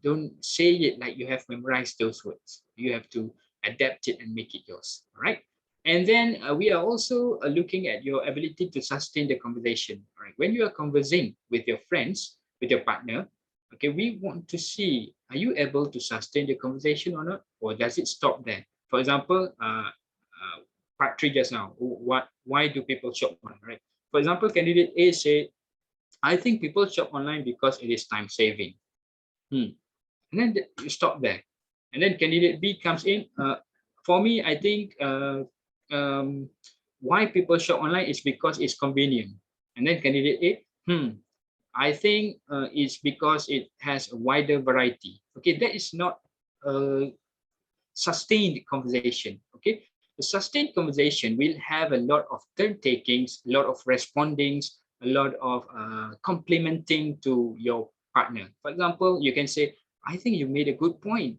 don't say it like you have memorized those words. You have to adapt it and make it yours. All right. And then we are also looking at your ability to sustain the conversation. All right. When you are conversing with your friends, with your partner, okay, we want to see, are you able to sustain the conversation or not? Or does it stop there? For example, part three just now, why do people shop online, right? For example, candidate A said, I think people shop online because it is time saving. And then you stop there. And then candidate B comes in. For me, I think why people shop online is because it's convenient. And then candidate A, I think it's because it has a wider variety. Okay, that is not a sustained conversation. Okay, the sustained conversation will have a lot of turn takings, a lot of respondings, a lot of complimenting to your partner. For example, you can say, I think you made a good point.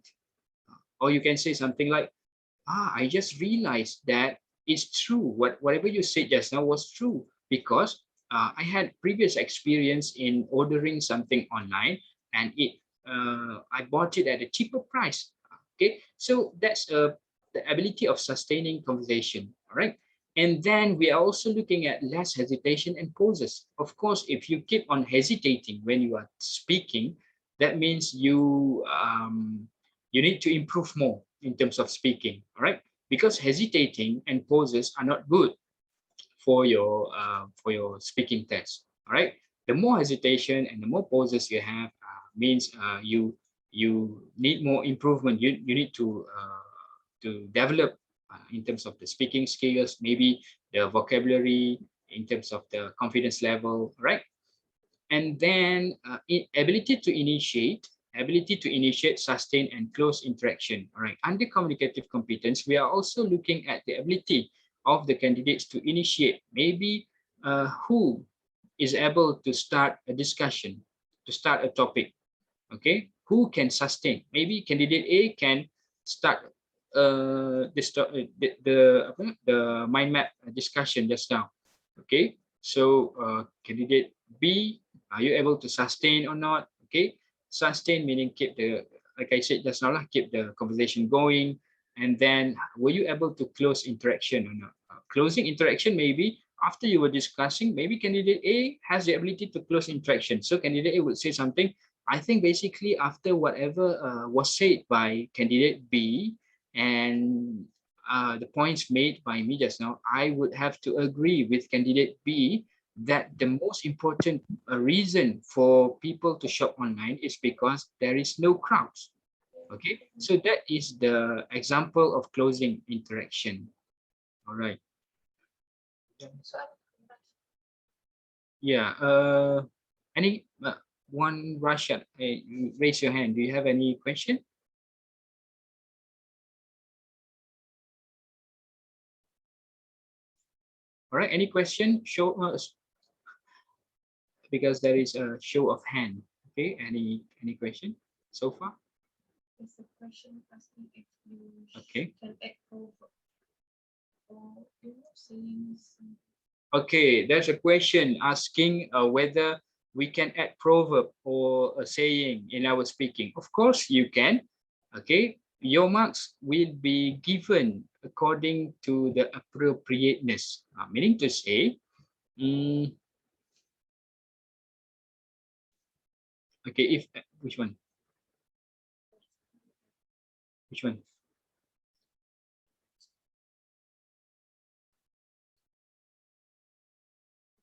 Or you can say something like, I just realized that it's true. Whatever you said just now was true because I had previous experience in ordering something online and I bought it at a cheaper price. Okay, so that's the ability of sustaining conversation. All right. And then we are also looking at less hesitation and pauses. Of course, if you keep on hesitating when you are speaking, that means you need to improve more in terms of speaking. All right, because hesitating and pauses are not good for your speaking test. All right, the more hesitation and the more pauses you have means you need more improvement. You need to develop in terms of the speaking skills, maybe the vocabulary, in terms of the confidence level, right? And then ability to initiate, sustain, and close interaction. All right. Under communicative competence, we are also looking at the ability of the candidates to initiate. Maybe who is able to start a discussion, to start a topic. Okay. Who can sustain? Maybe candidate A can start the mind map discussion just now. Okay. So candidate B, are you able to sustain or not? Okay, sustain meaning keep the, like I said just now, keep the conversation going. And then were you able to close interaction or not? Closing interaction, maybe after you were discussing, maybe candidate A has the ability to close interaction. So candidate A would say something. I think basically after whatever was said by candidate B and the points made by me just now, I would have to agree with candidate B that the most important reason for people to shop online is because there is no crowds. Okay, so that is the example of closing interaction. All right. Yeah. Any one Russian? Raise your hand. Do you have any question? All right. Any question? Show us, because there is a show of hand. Okay. Any question so far? There's a question asking if you Okay. can add over or saying something. Okay, there's a question asking whether we can add proverb or a saying in our speaking. Of course, you can. Okay, your marks will be given according to the appropriateness. Meaning to say, okay, if which one? Which one?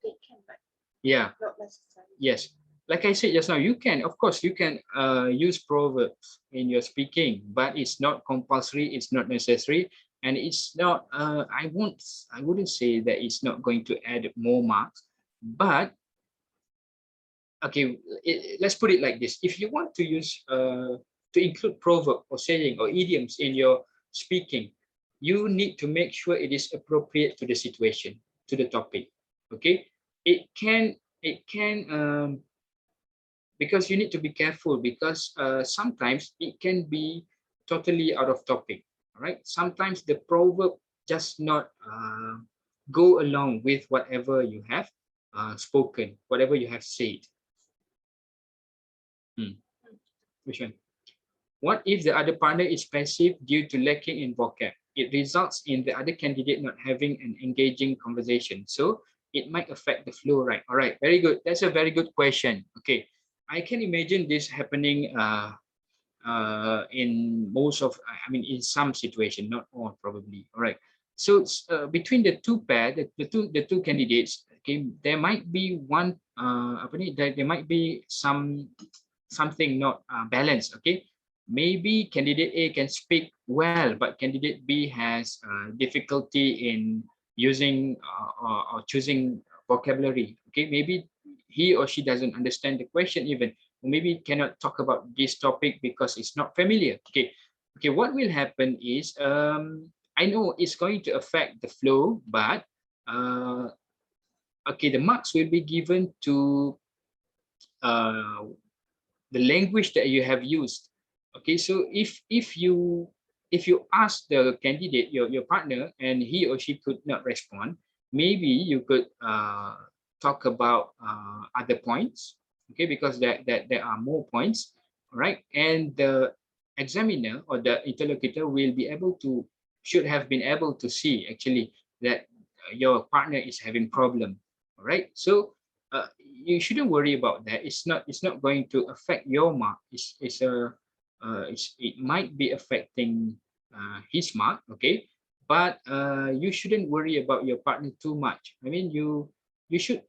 They can, but Yeah. not necessary. Yes. Like I said just now, you can, of course, you can use proverbs in your speaking, but it's not compulsory, it's not necessary, and it's not. I wouldn't say that it's not going to add more marks, but okay, let's put it like this: if you want to use to include proverb or saying or idioms in your speaking, you need to make sure it is appropriate to the situation, to the topic. Okay, it can because you need to be careful, because sometimes it can be totally out of topic. All right, sometimes the proverb just not go along with whatever you have spoken, whatever you have said. Which one? What if the other partner is passive due to lacking in vocab? It results in the other candidate not having an engaging conversation, so it might affect the flow, right? All right, very good. That's a very good question. Okay, I can imagine this happening in most of, I mean, in some situation, not all probably. All right. So between the two pair, the two candidates, okay, there might be one, there might be something not balanced. Okay, maybe candidate A can speak well, but candidate B has difficulty in using or choosing vocabulary. Okay, maybe he or she doesn't understand the question even, or maybe cannot talk about this topic because it's not familiar. Okay, what will happen is I know it's going to affect the flow, but okay, the marks will be given to the language that you have used. Okay, so if you ask the candidate, your partner, and he or she could not respond, maybe you could talk about other points. Okay, because there are more points, right? And the examiner or the interlocutor will be able to, should have been able to see actually that your partner is having problem. All right, so you shouldn't worry about that. It's not going to affect your mark. It might be affecting his mark. Okay, but you shouldn't worry about your partner too much. I mean, you should,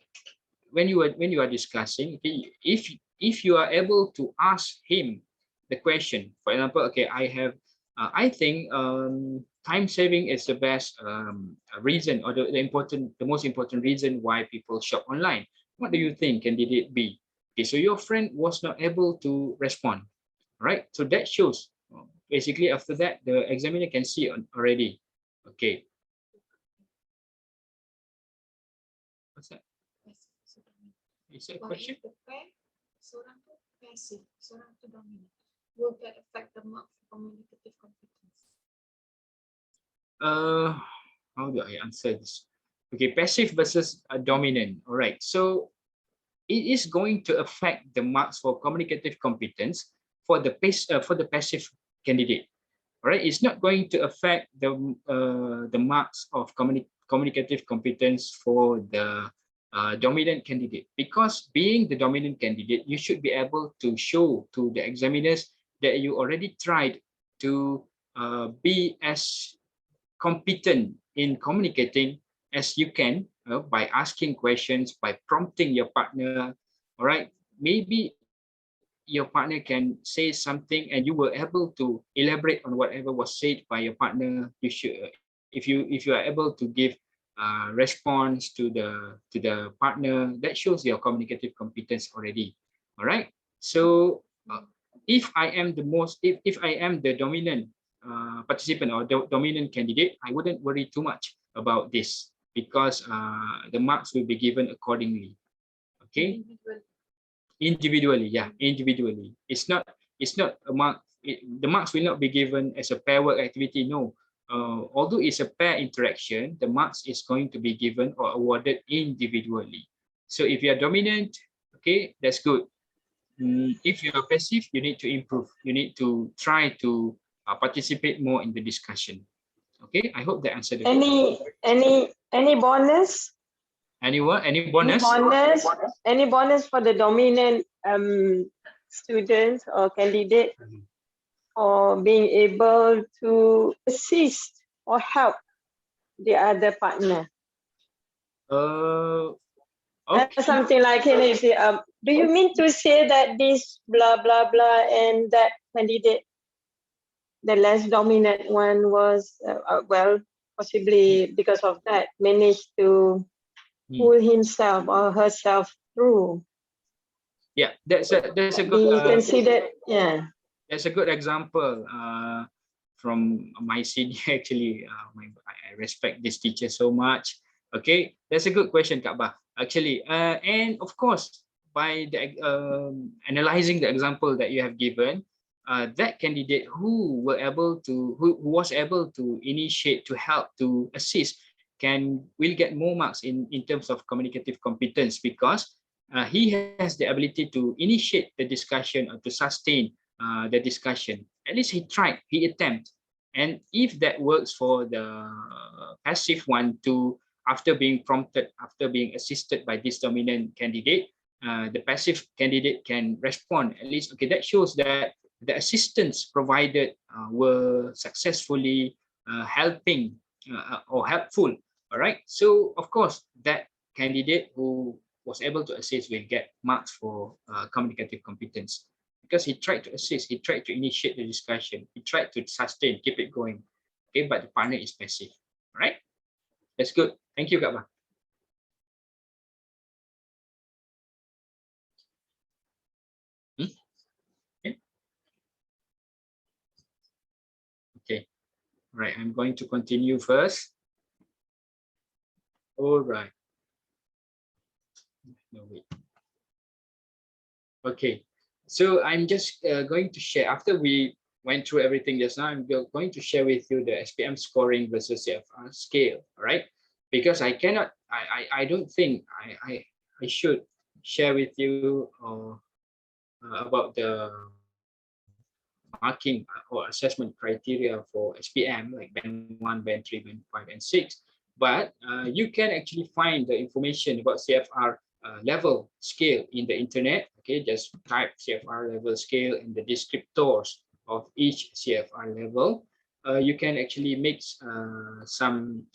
when you are discussing, okay, if you are able to ask him the question, for example, okay, I think time saving is the best reason, or the most important reason why people shop online. What do you think, candidate B? Okay, so your friend was not able to respond, right? So that shows, basically after that, the examiner can see already. Okay. What's that? Is that a question? Seorang tu passive, seorang tu dominant. Will that affect the mark for communicative competence? How do I answer this? Okay, passive versus dominant. All right, so it is going to affect the marks for communicative competence for the passive candidate. All right, it's not going to affect the marks of communicative competence for the dominant candidate, because being the dominant candidate, you should be able to show to the examiners that you already tried to be as competent in communicating as you can, by asking questions, by prompting your partner. All right, maybe your partner can say something and you were able to elaborate on whatever was said by your partner. You should, if you are able to give response to the partner, that shows your communicative competence already. All right, so if I am the dominant participant or dominant candidate, I wouldn't worry too much about this, because the marks will be given accordingly. Okay, individually, yeah, individually. It's not a mark. The marks will not be given as a pair work activity. No, although it's a pair interaction, the marks is going to be given or awarded individually. So if you are dominant, okay, that's good. If you are passive, you need to improve. You need to try to participate more in the discussion. Okay, I hope that answered the question. Any bonus? Anyone? Any bonus? Any bonus for the dominant students or candidate? or being able to assist or help the other partner. Okay. Something like, do you mean to say that this blah, blah, blah, and that candidate, the less dominant one was, well, possibly because of that, managed to pull himself or herself through. Yeah, that's a good. Be considered, yeah. That's a good example from my senior. Actually, I respect this teacher so much. Okay, that's a good question, Kak Bah. Actually, and of course, by the analyzing the example that you have given, that candidate who was able to initiate, to help, to assist, will get more marks in terms of communicative competence, because he has the ability to initiate the discussion or to sustain the discussion. At least he tried, he attempted. And if that works for the passive one to, after being prompted, after being assisted by this dominant candidate, the passive candidate can respond. At least, okay, that shows that the assistance provided were successfully helping or helpful. All right. So of course, that candidate who was able to assist will get marks for communicative competence, because he tried to assist, he tried to initiate the discussion, he tried to sustain, keep it going. Okay, but the partner is passive. All right. That's good. Thank you, Kak Bah. Okay. Okay. All right. I'm going to continue first. All right. No, wait. Okay. So I'm just going to share, after we went through everything just now, I'm going to share with you the SPM scoring versus CFR scale. All right. Because I cannot, I don't think I should share with you about the marking or assessment criteria for SPM, like band 1, band 3, band 5, and 6. But you can actually find the information about CFR level scale in the internet. Okay, just type CFR level scale in the descriptors of each CFR level. You can actually make some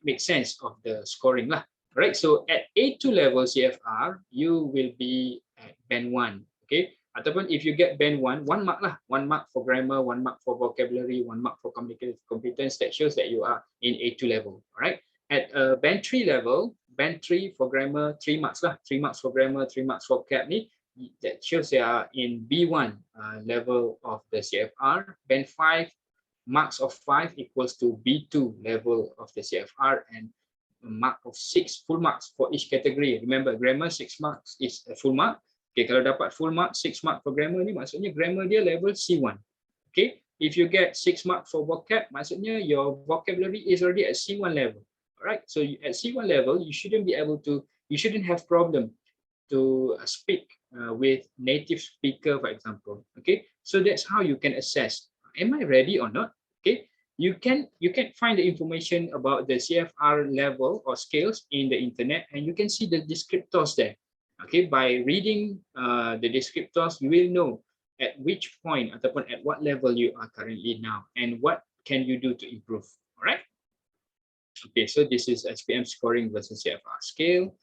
make sense of the scoring lah. Right. So at A2 level CFR, you will be at band 1. Okay. Ataupun if you get band 1, 1 mark lah, 1 mark for grammar, 1 mark for vocabulary, 1 mark for communicative competence. That shows that you are in A2 level. All right. At band 3 level, band 3 for grammar, 3 marks lah, 3 marks for grammar, 3 marks for vocab ni. That shows you are in B1 level of the CFR. Band 5, marks of 5 equals to B2 level of the CFR, and a mark of 6 full marks for each category. Remember, grammar 6 marks is a full mark. Okay, kalau dapat full mark 6 mark for grammar ni, maksudnya grammar dia level C1. Okay, if you get 6 mark for vocab, maksudnya your vocabulary is already at C1 level. Alright, so at C1 level, you shouldn't have problem to speak with native speaker, for example. Okay, so that's how you can assess, am I ready or not? Okay, you can find the information about the CFR level or scales in the internet, and you can see the descriptors there. Okay, by reading the descriptors, you will know at which point ataupun at what level you are currently now, and what can you do to improve. All right. Okay, so this is SPM scoring versus CFR scale.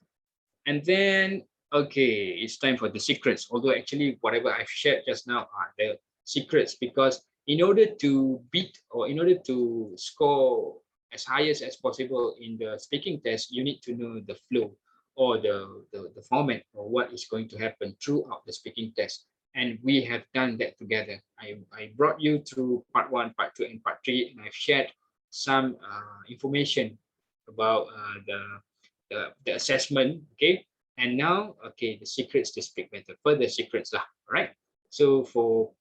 And then, okay, it's time for the secrets. Although actually whatever I've shared just now are the secrets, because in order to beat or in order to score as highest as possible in the speaking test, you need to know the flow or the format or what is going to happen throughout the speaking test. And we have done that together. I brought you through part 1, part 2, and part 3, and I've shared some information about the assessment. Okay, and now, okay, the secrets to speak better, further secrets lah. All right. So for,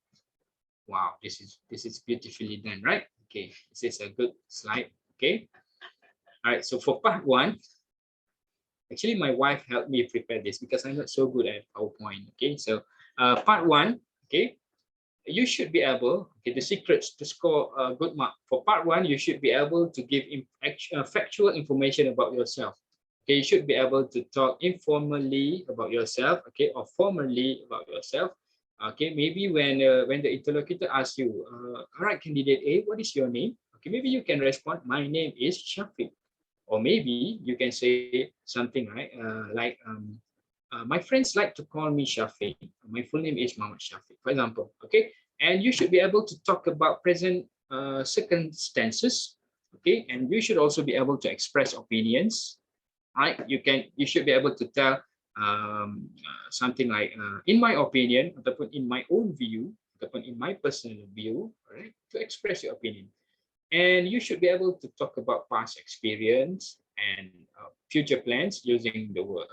wow, this is beautifully done, right? Okay, this is a good slide. Okay. All right. So for part 1, actually my wife helped me prepare this because I'm not so good at PowerPoint. Okay, so part 1, okay, you should be able, okay, the secrets to score a good mark. For part 1, you should be able to give factual information about yourself. Okay, you should be able to talk informally about yourself, okay, or formally about yourself. Okay, maybe when the interlocutor asks you, all right, candidate A, what is your name? Okay, maybe you can respond, my name is Syafiq. Or maybe you can say something my friends like to call me Syafiq. My full name is Muhammad Syafiq, for example. Okay, and you should be able to talk about present circumstances. Okay, and you should also be able to express opinions. Right, you should be able to tell something like, in my opinion, ataupun in my own view, ataupun in my personal view, right, to express your opinion. And you should be able to talk about past experience and future plans using the word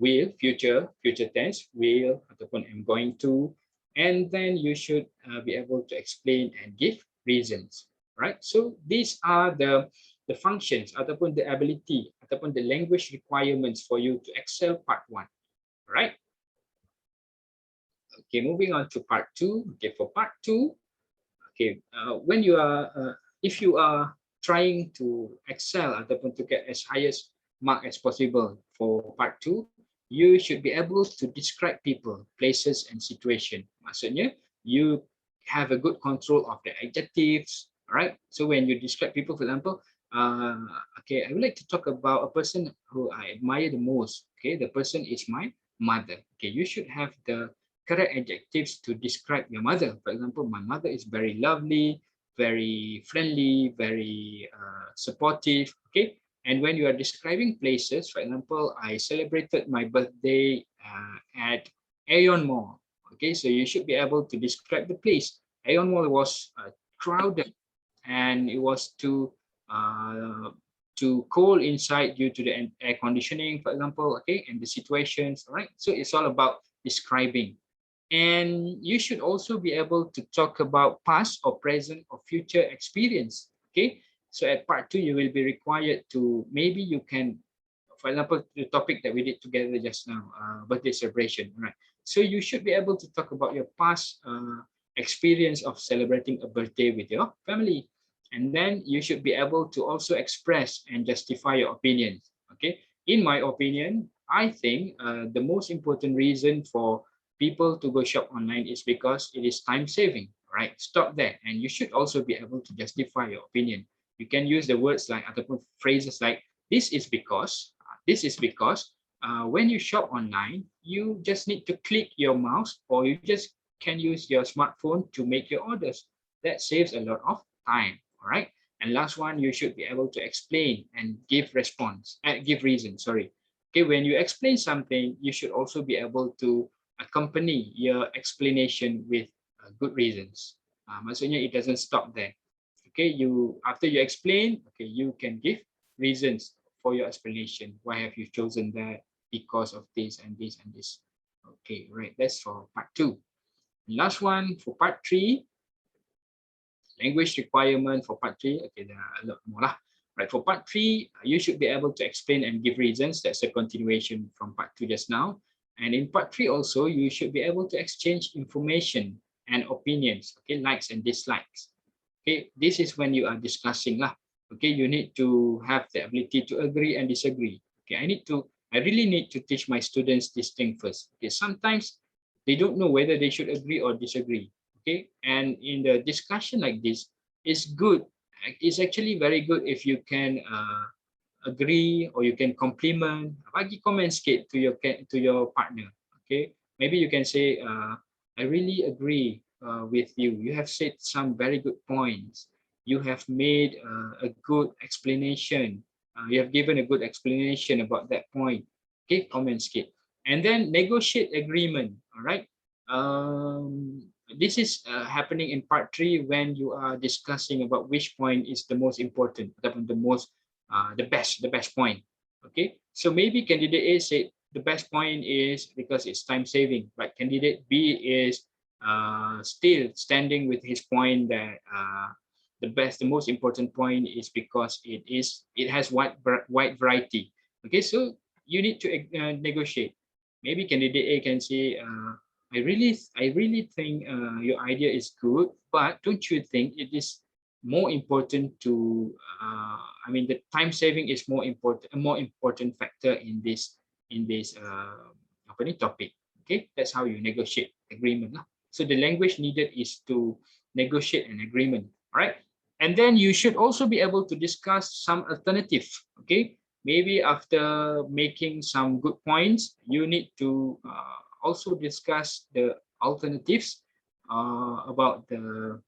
will, future tense, will, ataupun am going to. And then you should be able to explain and give reasons, right? So these are the functions ataupun the ability ataupun the language requirements for you to excel part 1, right? Okay, moving on to part 2. Okay, for part 2, okay, when you are if you are trying to excel ataupun to get as highest mark as possible for part 2, you should be able to describe people, places, and situation. Maksudnya, you have a good control of the adjectives, right? So when you describe people, for example, okay, I would like to talk about a person who I admire the most. Okay, the person is my mother. Okay, you should have the correct adjectives to describe your mother. For example, my mother is very lovely, very friendly, very supportive. Okay, and when you are describing places, for example, I celebrated my birthday at Aeon Mall. Okay, so you should be able to describe the place. Aeon Mall was crowded, and it was too cold inside due to the air conditioning, for example. Okay, and the situations. All right, so it's all about describing. And you should also be able to talk about past or present or future experience. Okay, so at part 2, you will be required to, maybe you can, for example, the topic that we did together just now, birthday celebration, right? So you should be able to talk about your past experience of celebrating a birthday with your family. And then you should be able to also express and justify your opinions. Okay, in my opinion, I think the most important reason for people to go shop online is because it is time saving, right? Stop there. And you should also be able to justify your opinion. You can use the words like, ataupun phrases like, this is because when you shop online, you just need to click your mouse, or you just can use your smartphone to make your orders. That saves a lot of time, all right? And last one, you should be able to explain and give reason, sorry. Okay, when you explain something, you should also be able to accompany your explanation with good reasons. Maksudnya it doesn't stop there. Okay, after you explain, okay, you can give reasons for your explanation. Why have you chosen that? Because of this and this and this. Okay, right. That's for part 2. Last one for part 3. Language requirement for part 3. Okay, there are a lot more lah. Right, for part 3, you should be able to explain and give reasons. That's a continuation from part 2 just now. And in part 3 also, you should be able to exchange information and opinions, okay, likes and dislikes. Okay, this is when you are discussing lah. Okay, you need to have the ability to agree and disagree. Okay, I really need to teach my students this thing first. Okay, sometimes they don't know whether they should agree or disagree. Okay, and in the discussion like this, it's good. It's actually very good if you can agree, or you can compliment, bagi comment sikit to your partner. Okay, maybe you can say, I really agree with you. You have said some very good points. You have made a good explanation. You have given a good explanation about that point. Okay, comment sikit. And then negotiate agreement. All right. This is happening in part 3 when you are discussing about which point is the most important, the best point. Okay, so maybe candidate A said the best point is because it's time saving, but candidate B is still standing with his point that the most important point is because it has wide variety. Okay, so you need to negotiate. Maybe candidate A can say, I really think your idea is good, but don't you think it is more important to the time saving is a more important factor in this topic. Okay, that's how you negotiate. agreement. So the language needed is to negotiate an agreement, right? And then you should also be able to discuss some alternative, okay? Maybe after making some good points, you need to also discuss the alternatives about the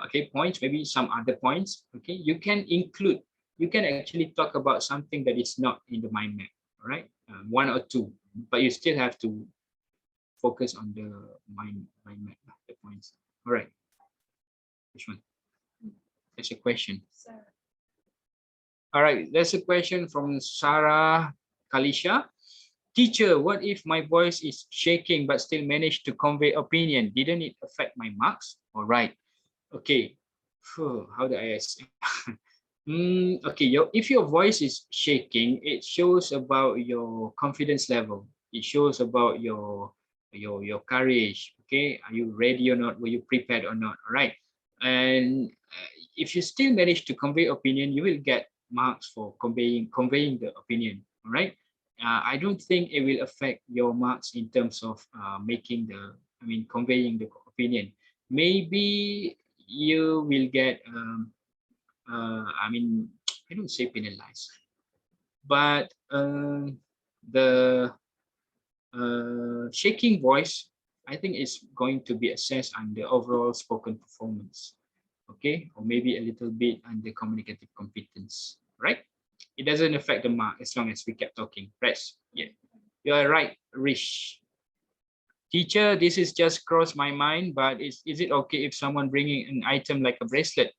okay, points, maybe some other points, okay? You can include, you can actually talk about something that is not in the mind map, all right? One or two, but you still have to focus on the mind map, the points. All right. Which one? That's a question. All right, there's a question from Sarah Kalisha. Teacher, what if my voice is shaking but still manage to convey opinion? Didn't it affect my marks? All right. Okay. How do I say? Okay, if your voice is shaking, it shows about your confidence level. It shows about your courage. Okay, are you ready or not? Were you prepared or not? All right. And if you still manage to convey opinion, you will get marks for conveying the opinion. All right. I don't think it will affect your marks in terms of conveying the opinion. Maybe you will get I don't say penalized, but the shaking voice, I think, is going to be assessed under overall spoken performance, okay, or maybe a little bit under communicative competence, right? It doesn't affect the mark as long as we kept talking. Press, yeah, you are right, Rish. Teacher, this is just crossed my mind, but is it okay if someone bringing an item like a bracelet,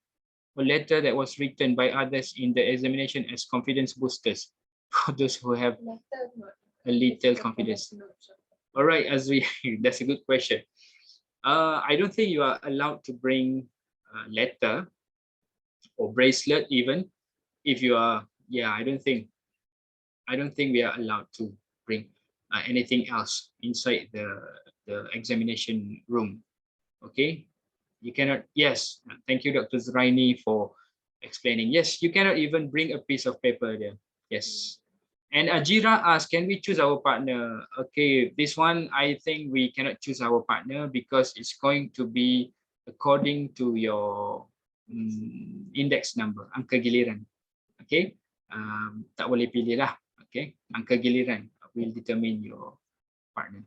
a letter that was written by others in the examination as confidence boosters for those who have a little confidence? All right, Azri, that's a good question. I don't think you are allowed to bring a letter or bracelet even if you are, yeah, I don't think we are allowed to bring anything else inside the examination room. Okay, you cannot. Yes, thank you, Dr. Zraini, for explaining. Yes, you cannot even bring a piece of paper there. Yes. And Ajira asked, can we choose our partner? Okay, this one, I think we cannot choose our partner because it's going to be according to your index number, angka giliran. Okay, tak boleh pilih lah. Okay, angka giliran will determine your partner.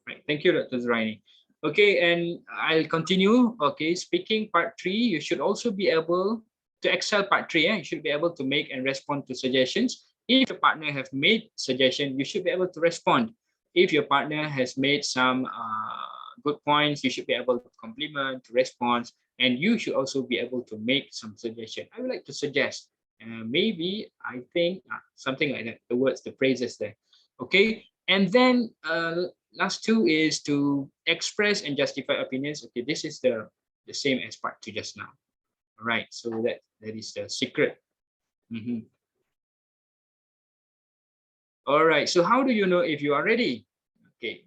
Right, thank you, Dr. Zraini. Okay, and I'll continue. Okay, speaking part 3, you should also be able to excel part 3. You should be able to make and respond to suggestions. If your partner have made suggestion, you should be able to respond. If your partner has made some good points, you should be able to compliment, to respond, and you should also be able to make some suggestion. I would like to suggest, maybe, I think, something like that, the words, the phrases there. Okay, and then last 2 is to express and justify opinions. Okay, this is the same as part 2 just now. All right, so that is the secret. All right, so how do you know if you are ready? Okay,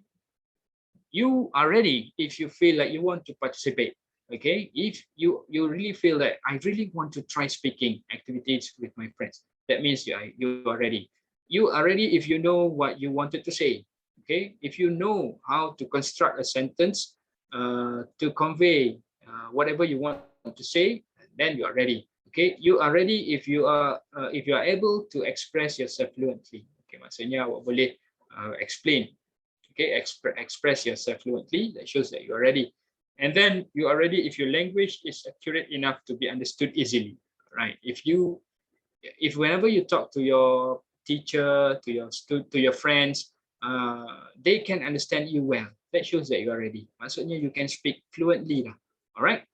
you are ready if you feel like you want to participate. Okay, if you really feel that I really want to try speaking activities with my friends, that means you are ready. You are ready if you know what you wanted to say. Okay, if you know how to construct a sentence to convey whatever you want to say, then you are ready. Okay, you are ready if you are able to express yourself fluently. Okay, maksudnya awak boleh explain. Okay, express yourself fluently. That shows that you are ready. And then you are ready if your language is accurate enough to be understood easily. Right? If whenever you talk to your teacher, to your friends, they can understand you well. That shows that you are ready. Maksudnya you can speak fluently lah. All right.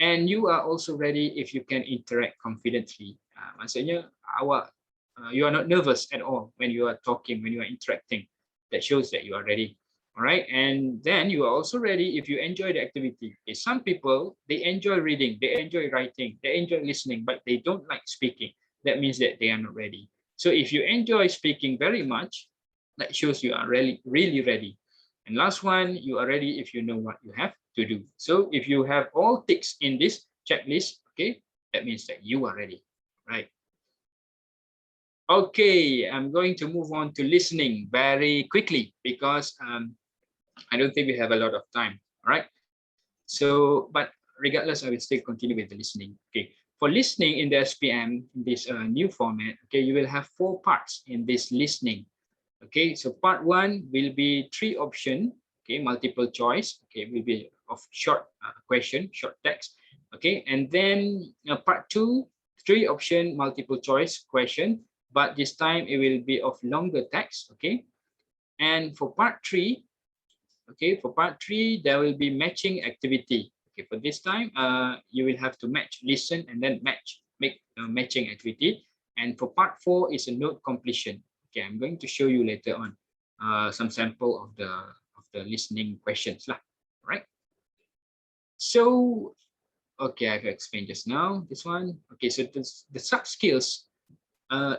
And you are also ready if you can interact confidently. Maksudnya awak you are not nervous at all when you are talking, when you are interacting. That shows that you are ready. All right. And then you are also ready if you enjoy the activity. Okay, some people, they enjoy reading, they enjoy writing, they enjoy listening, but they don't like speaking. That means that they are not ready. So if you enjoy speaking very much, that shows you are really ready. And last one, you are ready if you know what you have to do. So if you have all ticks in this checklist, okay, that means that you are ready, right? Okay, I'm going to move on to listening very quickly because I don't think we have a lot of time. All right. So, but regardless, I will still continue with the listening. Okay. For listening in the SPM, in this new format, okay, you will have 4 parts in this listening. Okay, so part 1 will be 3 option. Okay, multiple choice. Okay, will be of short question, short text. Okay, and then part 2, 3 option, multiple choice question, but this time it will be of longer text. Okay, and for part 3, okay, for part 3 there will be matching activity. Okay, for this time you will have to match, listen, and then make matching activity. And for part 4 is a note completion. Okay, I'm going to show you later on some sample of the listening questions lah. Right. So okay, I've explained just now this one. Okay, so the sub skills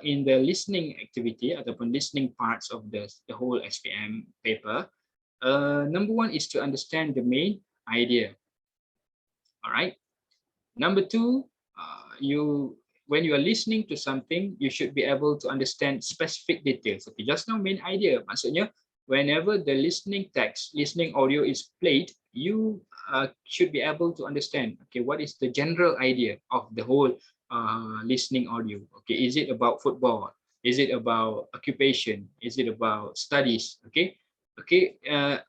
in the listening activity ataupun listening parts of the whole SPM paper. Number 1 is to understand the main idea. All right. Number 2, when you are listening to something, you should be able to understand specific details. Okay, just now main idea, maksudnya whenever the listening text, listening audio is played, you should be able to understand, okay, what is the general idea of the whole listening audio. Okay, is it about football? Is it about occupation? Is it about studies? Okay,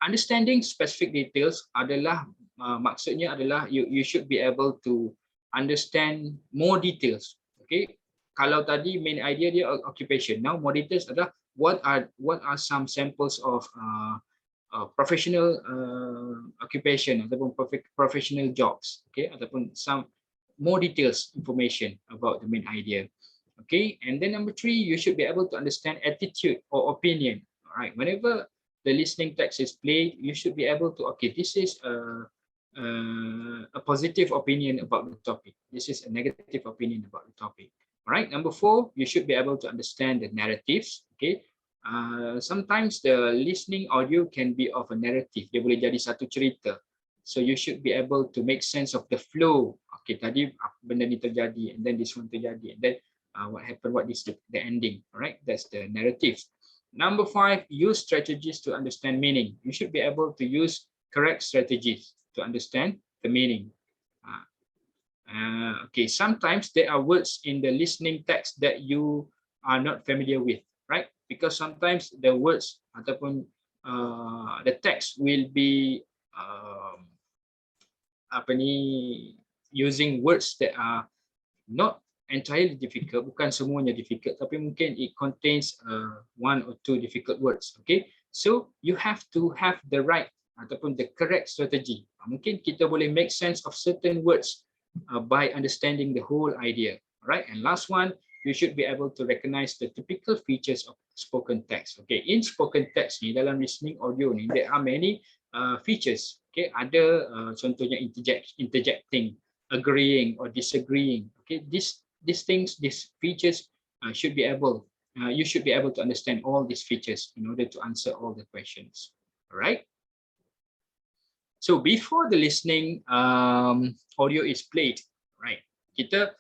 understanding specific details adalah maksudnya adalah you should be able to understand more details. Okay, kalau tadi main idea dia occupation, now more details adalah what are some samples of professional occupation ataupun professional jobs. Okay, ataupun some more details information about the main idea. Okay, and then number 3, you should be able to understand attitude or opinion. All right, whenever the listening text is played, you should be able to, okay, this is a positive opinion about the topic. This is a negative opinion about the topic. All right, number 4, you should be able to understand the narratives. Okay, sometimes the listening audio can be of a narrative. Dia boleh jadi satu cerita. So you should be able to make sense of the flow. Okay, tadi benda ni terjadi, and then this one terjadi, and then what happened, what is the ending. All right, that's the narrative. Number 5, use strategies to understand meaning. You should be able to use correct strategies to understand the meaning. Okay, sometimes there are words in the listening text that you are not familiar with, right? Because sometimes the words ataupun the text will be using words that are not entirely difficult, bukan semuanya difficult, tapi mungkin it contains 1 or 2 difficult words. Okay, so you have to have the right ataupun the correct strategy. Mungkin kita boleh make sense of certain words by understanding the whole idea. Right, and last one, you should be able to recognize the typical features of spoken text. Okay, in spoken text ni, dalam listening audio ni, there are many features. Okay, ada contohnya interjecting, agreeing or disagreeing. Okay, these things, these features should be able, you should be able to understand all these features in order to answer all the questions. All right. So before the listening audio is played, right? Kita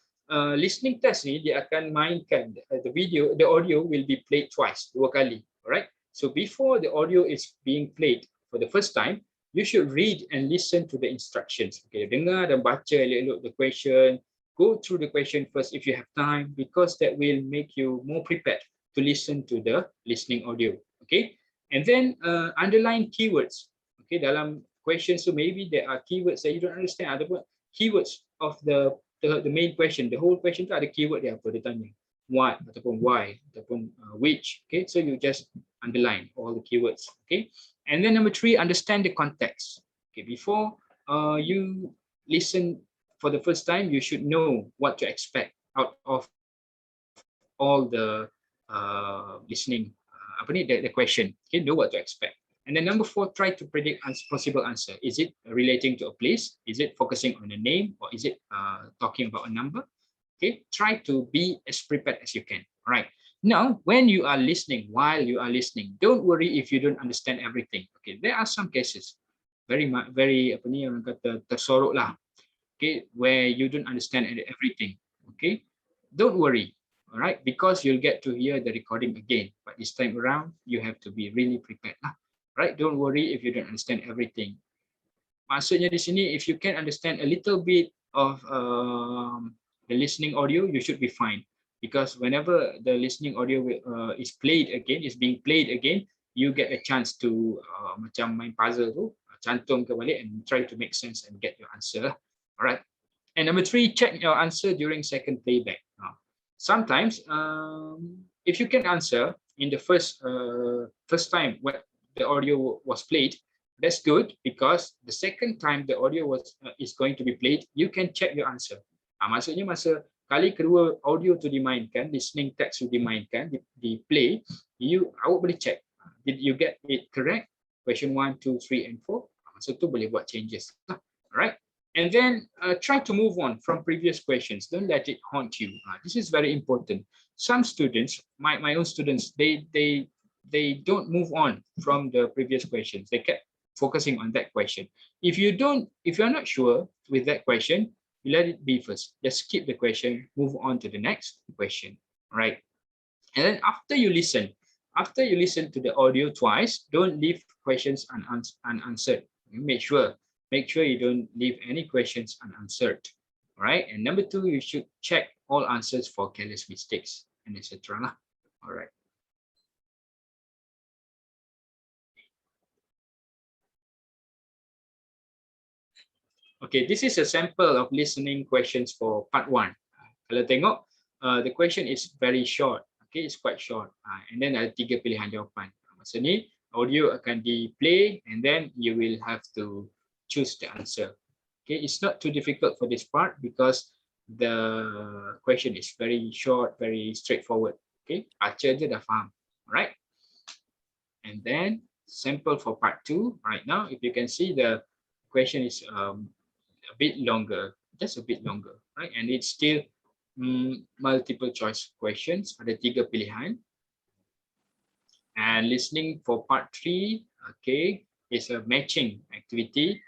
listening test ni dia akan mainkan the audio will be played twice, 2 kali. All right. So before the audio is being played for the first time, you should read and listen to the instructions. Okay, dengar dan baca elok-elok the question. Go through the question first if you have time, because that will make you more prepared to listen to the listening audio. Okay, and then underline keywords. Okay, dalam questions, so maybe there are keywords that you don't understand. Ataupun keywords of the main question, the whole question tu ada keyword dia apa, dia tanya what ataupun why ataupun which. Okay, so you just underline all the keywords. Okay, and then number 3, understand the context. Okay, before you listen for the first time, you should know what to expect out of all the listening the question. Okay, know what to expect. And then number 4, try to predict possible answer. Is it relating to a place? Is it focusing on a name, or is it talking about a number? Okay, try to be as prepared as you can. All right. Now, when you are listening, while you are listening, don't worry if you don't understand everything. Okay, there are some cases very apa ni orang kata tersorok lah. Okay, where you don't understand everything. Okay, don't worry. All right, because you'll get to hear the recording again, but this time around you have to be really prepared. Right, don't worry if you don't understand everything. Maksudnya di sini, if you can understand a little bit of the listening audio, you should be fine. Because whenever the listening audio is being played again, you get a chance to macam main puzzle tu, cantum ke balik and try to make sense and get your answer. Alright. And number 3, check your answer during second playback. Sometimes, if you can answer in the first time when the audio was played, that's good, because the second time the audio is going to be played, you can check your answer. Maksudnya masa kali kedua audio tu dimainkan, listening text tu dimainkan, di play, awak boleh check. Did you get it correct? Question 1, 2, 3, and 4. Masa tu boleh buat changes. Alright. And then try to move on from previous questions. Don't let it haunt you. This is very important. Some students, my own students, they don't move on from the previous questions. They kept focusing on that question. If you're not sure with that question, you let it be first. Just skip the question, move on to the next question. Right. And then after you listen to the audio twice, don't leave questions unanswered. Make sure you don't leave any questions unanswered. All right. And number 2, you should check all answers for careless mistakes and etc. All right. Okay, this is a sample of listening questions for part 1. Kalau tengok, the question is very short. Okay, it's quite short. And then ada 3 pilihan jawapan. Masa ni, audio akan di-play and then you will have to choose the answer. Okay, it's not too difficult for this part because the question is very short, very straightforward. Okay, baca je dah faham. Alright. And then sample for part 2. Right now, if you can see, the question is a bit longer, just a bit longer, right? And it's still multiple choice questions. Ada 3 pilihan. And listening for part 3, okay, is a matching activity.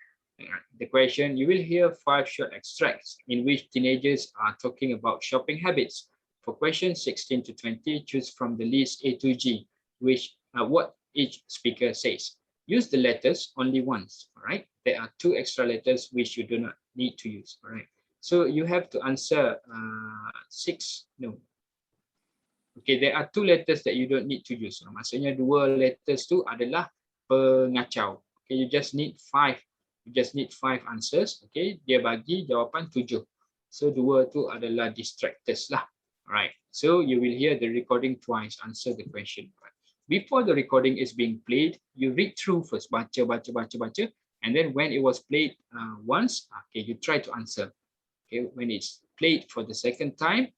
The question, you will hear 5 short extracts in which teenagers are talking about shopping habits. For questions 16 to 20, choose from the list A to G, which what each speaker says. Use the letters only once, all right? There are 2 extra letters which you do not need to use, all right? So you have to answer 6, no. Okay, there are 2 letters that you don't need to use. Maksudnya 2 letters tu adalah pengacau. Okay, you just need 5. You just need 5 answers. Okay, dia bagi jawapan 7. So 2 tu adalah distractors lah. Right. So you will hear the recording twice, answer the question. Before the recording is being played, you read through first, baca, and then when it was played once, okay, you try to answer. Okay, when it's played for the second time,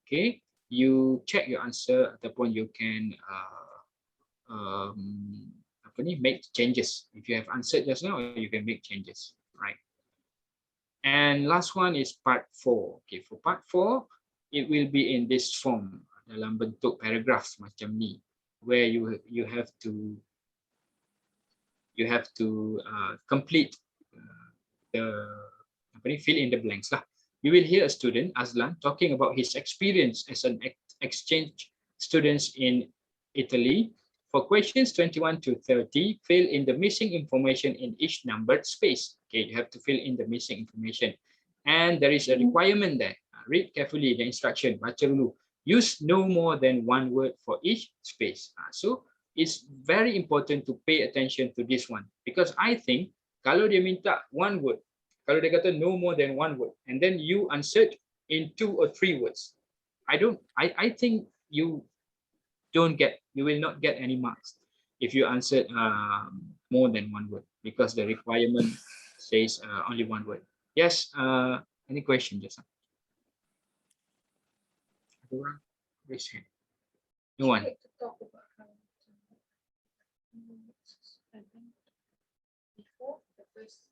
okay, you check your answer ataupun you can make changes. If you have answered just now, you can make changes, right? And last one is part 4. Okay, for part 4, it will be in this form, dalam bentuk paragraphs macam ni, where you have to complete fill in the blanks lah. You will hear a student, Azlan, talking about his experience as an exchange student in Italy. For questions 21 to 30, fill in the missing information in each numbered space. Okay, you have to fill in the missing information. And there is a requirement there. Read carefully the instruction. Baca dulu. Use no more than 1 word for each space. So it's very important to pay attention to this one, because I think kalau dia minta 1 word, kalau dia kata no more than 1 word, and then you answered in 2 or 3 words, I think you will not get any marks if you answered more than 1 word, because the requirement says only 1 word. Yes, any question, just raise hand. No one. Before the first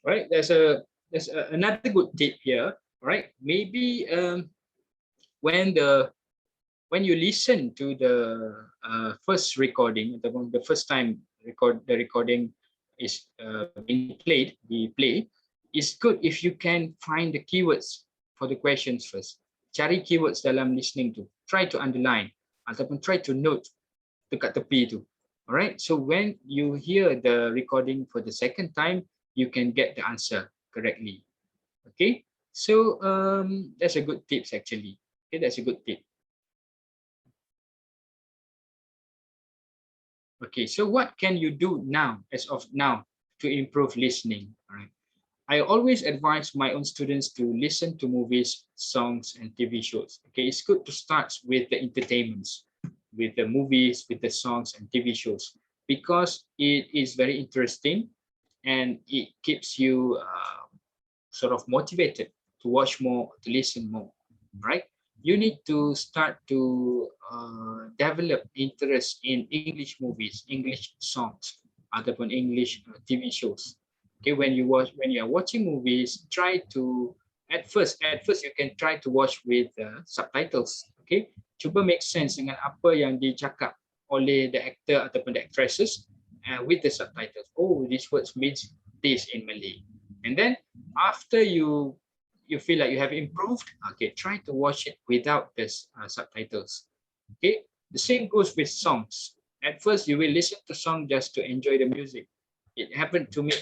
Right, there's another good tip here. Right, maybe when you listen to the first recording, the first time the recording is being played, it's good if you can find the keywords for the questions first. Cari keywords dalam listening tu. Try to underline ataupun try to note dekat tepi tu. Alright, so when you hear the recording for the second time, you can get the answer correctly. Okay, so that's a good tips actually. Okay, that's a good tip. Okay, so what can you do now, as of now, to improve listening? All right. I always advise my own students to listen to movies, songs, and TV shows. Okay, it's good to start with the entertainments, with the movies, with the songs and TV shows, because it is very interesting and it keeps you sort of motivated to watch more, to listen more, right? You need to start to develop interest in English movies, English songs, ataupun English TV shows. Okay, when you are watching movies, try to at first you can try to watch with subtitles. Okay, cuba make sense dengan apa yang dicakap oleh the actor ataupun the actresses with the subtitles. Oh, this words means this in Malay. And then after you feel like you have improved, okay, try to watch it without the subtitles. Okay, the same goes with songs. At first, you will listen to song just to enjoy the music. It happened to me.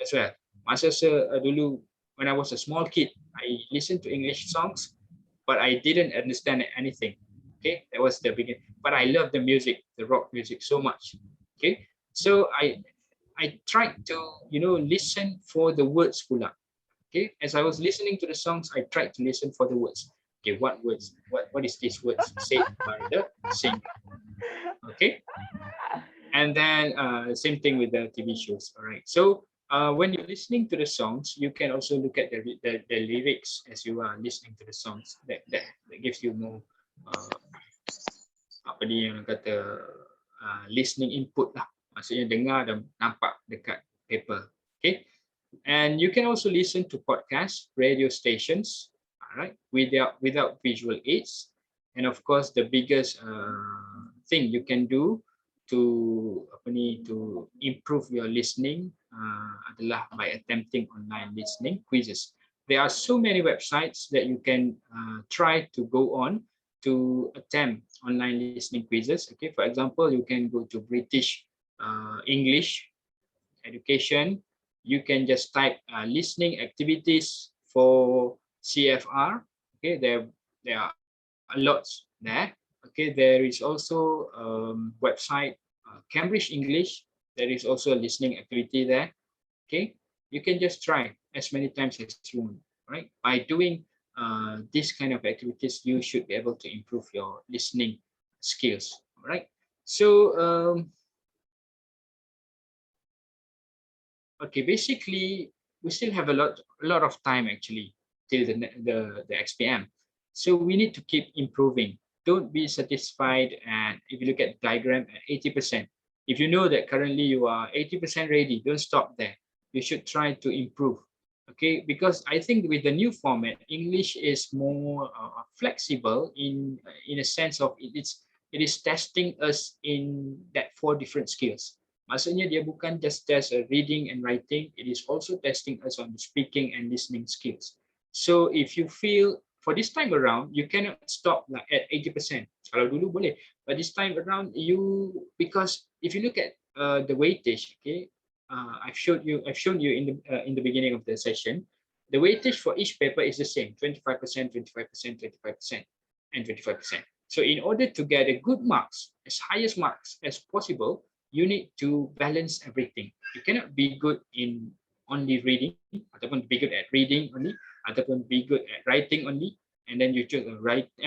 As well. Masa dulu, when I was a small kid, I listened to English songs, but I didn't understand anything. Okay, that was the beginning. But I love the music, the rock music, so much. Okay, so I tried to listen for the words pula. Okay, as I was listening to the songs, I tried to listen for the words. Okay, what words? What is this words said by the singer? Okay, and then same thing with the TV shows. All right, so when you're listening to the songs, you can also look at the lyrics as you are listening to the songs. That gives you more apa ni yang kata listening input lah. Maksudnya dengar dan nampak dekat paper. Okay, and you can also listen to podcasts, radio stations, all right, without visual aids. And of course, the biggest thing you can do to improve your listening adalah by attempting online listening quizzes. There are so many websites that you can try to go on to attempt online listening quizzes. Okay, for example, you can go to British English education. You can just type listening activities for CFR. Okay, there are a lot there. Okay, there is also website Cambridge English. There is also a listening activity there. Okay, you can just try as many times as you want. Right, by doing this kind of activities, you should be able to improve your listening skills. All right, so okay, basically we still have a lot of time actually till the XPM, so we need to keep improving. Don't be satisfied, and if you look at the diagram at 80%, if you know that currently you are 80% ready, don't stop there. You should try to improve. Okay, because I think with the new format, English is more flexible in a sense of it is testing us in that 4 different skills. Maksudnya dia bukan just test reading and writing, it is also testing us on the speaking and listening skills. So if you feel for this time around, you cannot stop like at 80%. Kalau dulu boleh, but this time around because if you look at the weightage, okay, I've shown you in the beginning of the session, the weightage for each paper is the same, 25%, 25%, 25%, and 25%. So in order to get a good marks, as highest marks as possible, you need to balance everything. You cannot be good in only reading, ataupun be good at reading only, ataupun be good at writing only, and then you choose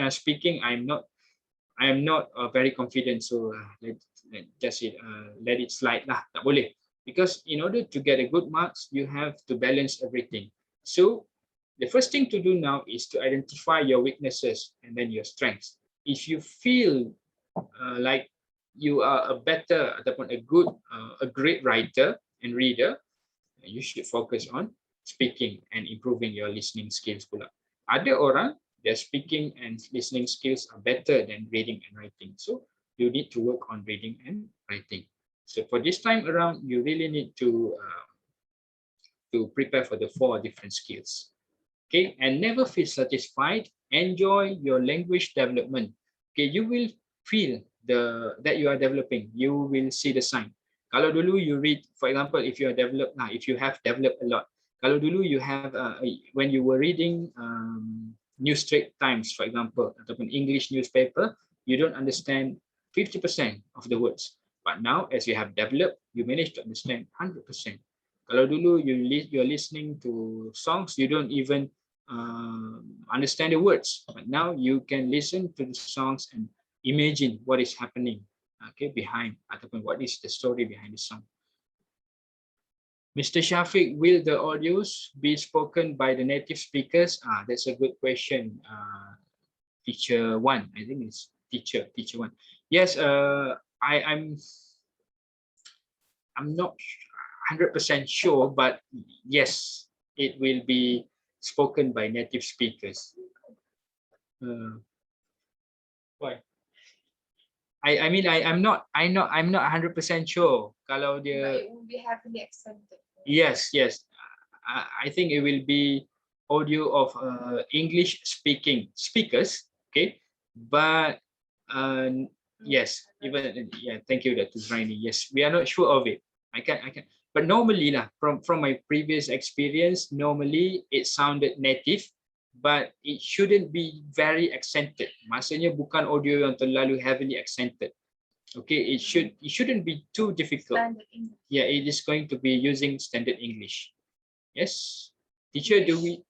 speaking. I am not very confident, so let it slide lah. Tak boleh. Because in order to get a good marks, you have to balance everything. So the first thing to do now is to identify your weaknesses and then your strengths. If you feel like you are a better ataupun a great writer and reader, you should focus on speaking and improving your listening skills pula. Ada orang, their speaking and listening skills are better than reading and writing. So you need to work on reading and writing. So for this time around, you really need to to prepare for the 4 different skills. Okay, and never feel satisfied. Enjoy your language development. Okay, you will feel that you are developing. You will see the sign. Kalau dulu you read, for example, if you have developed a lot. Kalau dulu you have when you were reading New Straits Times, for example, ataupun English newspaper, you don't understand 50% of the words. But now, as you have developed, you manage to understand 100%. Kalau dulu you're listening to songs, you don't even understand the words. But now you can listen to the songs and imagine what is happening, okay, behind, ataupun what is the story behind the song. Mr. Syafiq, will the audios be spoken by the native speakers? That's a good question. Teacher 1, I think it's teacher 1. Yes, I'm not 100% sure, but yes, it will be spoken by native speakers. Why? I mean, I'm not 100% sure. Kalau dia, But it will be heavily accented. yes. I think it will be audio of English speaking speakers. Okay, but yes, even thank you, Dr. Raini. Yes, we are not sure of it. I can. But normally lah, from my previous experience, normally it sounded native, but it shouldn't be very accented. Maksudnya bukan audio yang terlalu heavily accented. Okay, it shouldn't be too difficult. Yeah, it is going to be using standard English. Yes, teacher, do we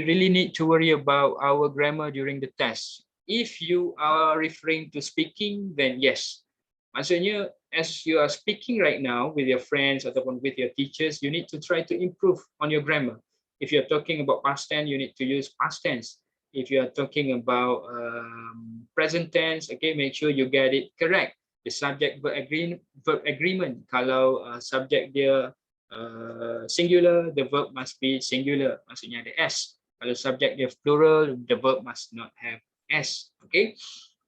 really need to worry about our grammar during the test? If you are referring to speaking, then yes. Maksudnya, as you are speaking right now with your friends ataupun with your teachers, you need to try to improve on your grammar. If you're talking about past tense, you need to use past tense. If you are talking about present tense, okay, make sure you get it correct. The subject verb agreement. Kalau subject dia singular, the verb must be singular. Maksudnya ada S. Kalau subject dia plural, the verb must not have S. Okay.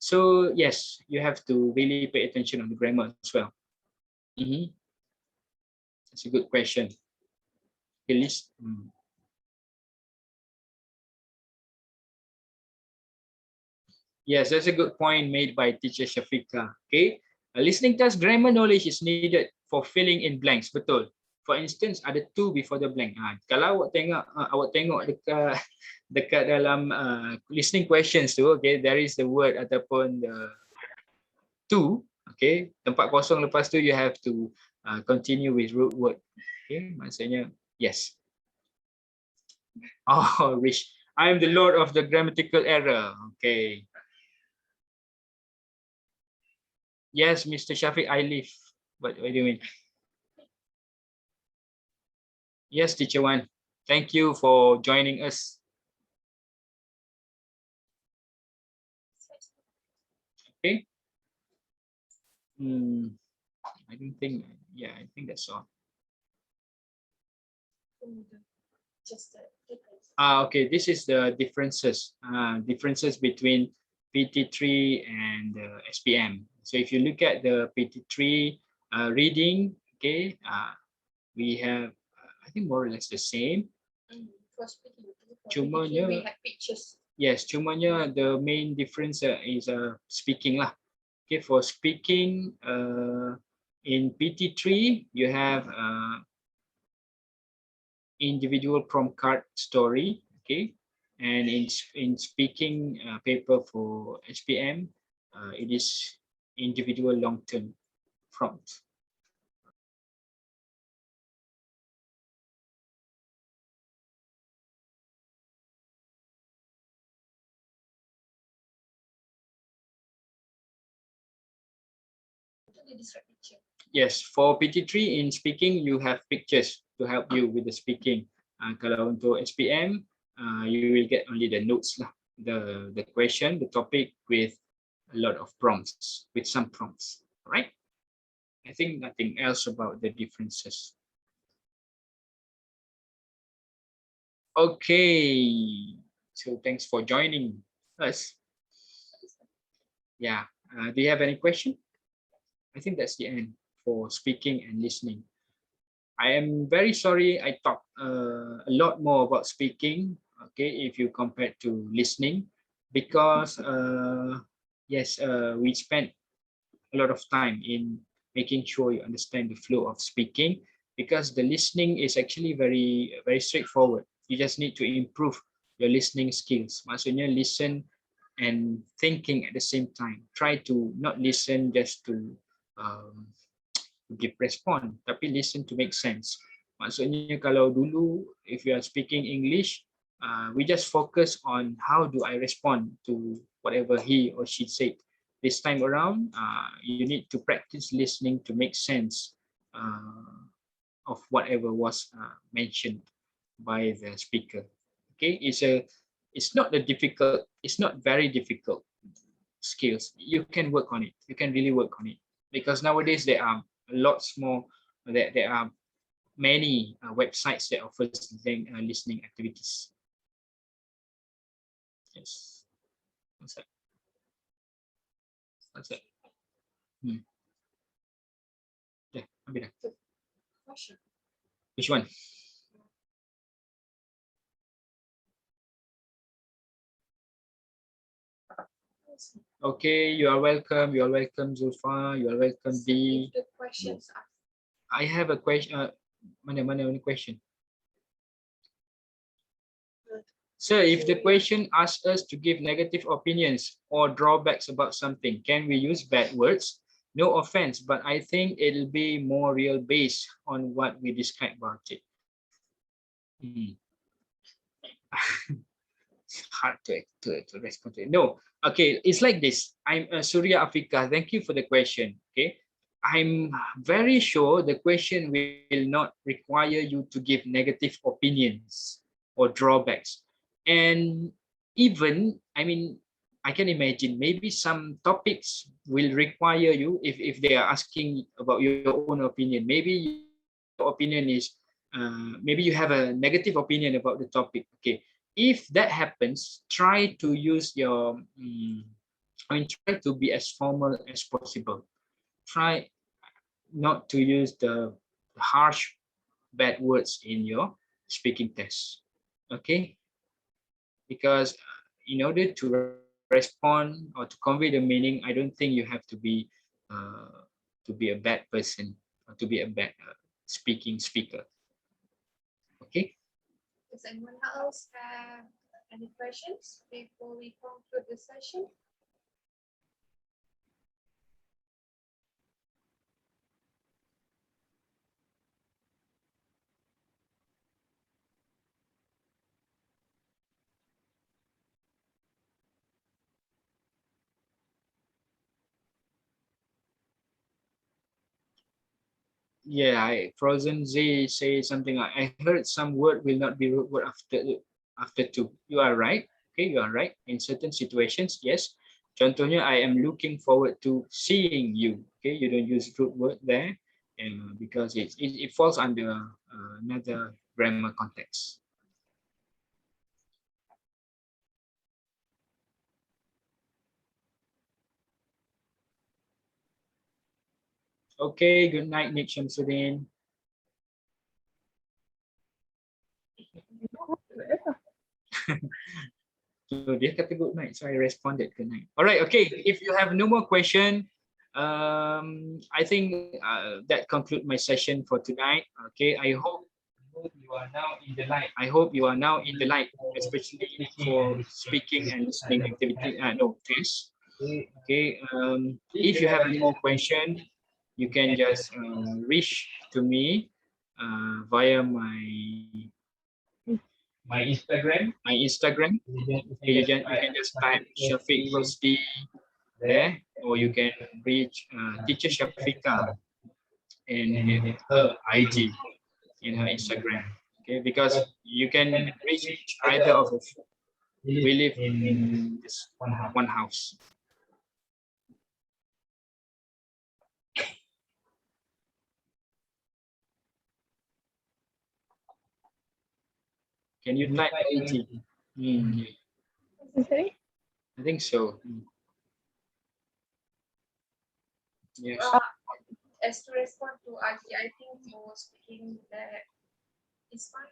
So yes, you have to really pay attention on the grammar as well. That's a good question. At least. Yes, that's a good point made by teacher Syafiqa. Okay, a listening test grammar knowledge is needed for filling in blanks. Betul. For instance, ada to before the blank. Kalau awak tengok dekat dalam listening questions tu, okay, there is the word ataupun the to, okay, tempat kosong lepas tu you have to continue with root word. Okay, maksudnya yes. Oh, Rich, I am the lord of the grammatical error. Okay. Yes, Mr. Syafiq, I live. What do you mean? Yes, teacher 1. Thank you for joining us. Okay. I don't think, I think that's all. Okay, this is the differences. Differences between Pt3 and SPM. So if you look at the Pt3 reading, okay, we have, I think more or less the same. For speaking, Cumanya, we have pictures. Yes, cumanya the main difference is speaking lah. Okay, for speaking, in Pt3 you have individual prompt card story, okay, and in speaking paper for SPM, it is individual long-term prompt. Yes, for Pt3 in speaking, you have pictures to help you with the speaking. Kalau untuk SPM, you will get only the notes lah, the question, the topic with a lot of prompts, with some prompts, right? I think nothing else about the differences. Okay, so thanks for joining us. Yeah, do you have any question? I think that's the end for speaking and listening. I am very sorry I talked a lot more about speaking, okay, if you compare to listening, because yes, we spent a lot of time in making sure you understand the flow of speaking, because the listening is actually very straightforward. You just need to improve your listening skills. Maksudnya listen and thinking at the same time. Try to not listen just to give respond, tapi listen to make sense. Maksudnya kalau dulu if you are speaking English, we just focus on how do I respond to whatever he or she said. This time around, you need to practice listening to make sense of whatever was mentioned by the speaker. Okay, it's not very difficult skills. You can work on it. You can really work on it, because nowadays there are lots more. There are many websites that offers listening activities. Yes. What's that? What's that? Yeah, Abida. Question. Which one? Okay, you are welcome. You are welcome, Zulfa. You are welcome, D. The questions are. I have a question. Mana question? Sir, if the question asks us to give negative opinions or drawbacks about something, can we use bad words? No offense, but I think it'll be more real based on what we describe about it. It's hard to respond to it. No, okay, it's like this. I'm Surya Afrika. Thank you for the question. Okay, I'm very sure the question will not require you to give negative opinions or drawbacks. And even, I mean, I can imagine maybe some topics will require you, if they are asking about your own opinion, maybe your opinion is, maybe you have a negative opinion about the topic. Okay, if that happens, try to use your, try to be as formal as possible. Try not to use the harsh, bad words in your speaking test. Okay, because in order to respond or to convey the meaning, I don't think you have to be a bad person or to be a bad speaker. Okay. Does anyone else have any questions before we conclude the session? Yeah, Frozen Z say something like, I heard some word will not be root word after two. You are right. Okay, you are right. In certain situations, yes. Contohnya, I am looking forward to seeing you. Okay, you don't use root word there, because it falls under another grammar context. Okay, good night, Nick Shamsuddin. So dia kata good night, so I responded good night. All right, okay. If you have no more question, I think that concludes my session for tonight. Okay, I hope you are now in the light. I hope you are now in the light, especially for speaking and listening activity. No test. Okay. If you have any more question, you can just reach to me via my Instagram. Okay, you can just type Syafiq Rosdi there, or you can reach teacher Shafika in her IG, in her Instagram. Okay, because you can reach either of us. We live in this one house. Can you type IG? I think so. Yes. as to respond to Aji, I think for speaking that it's fine.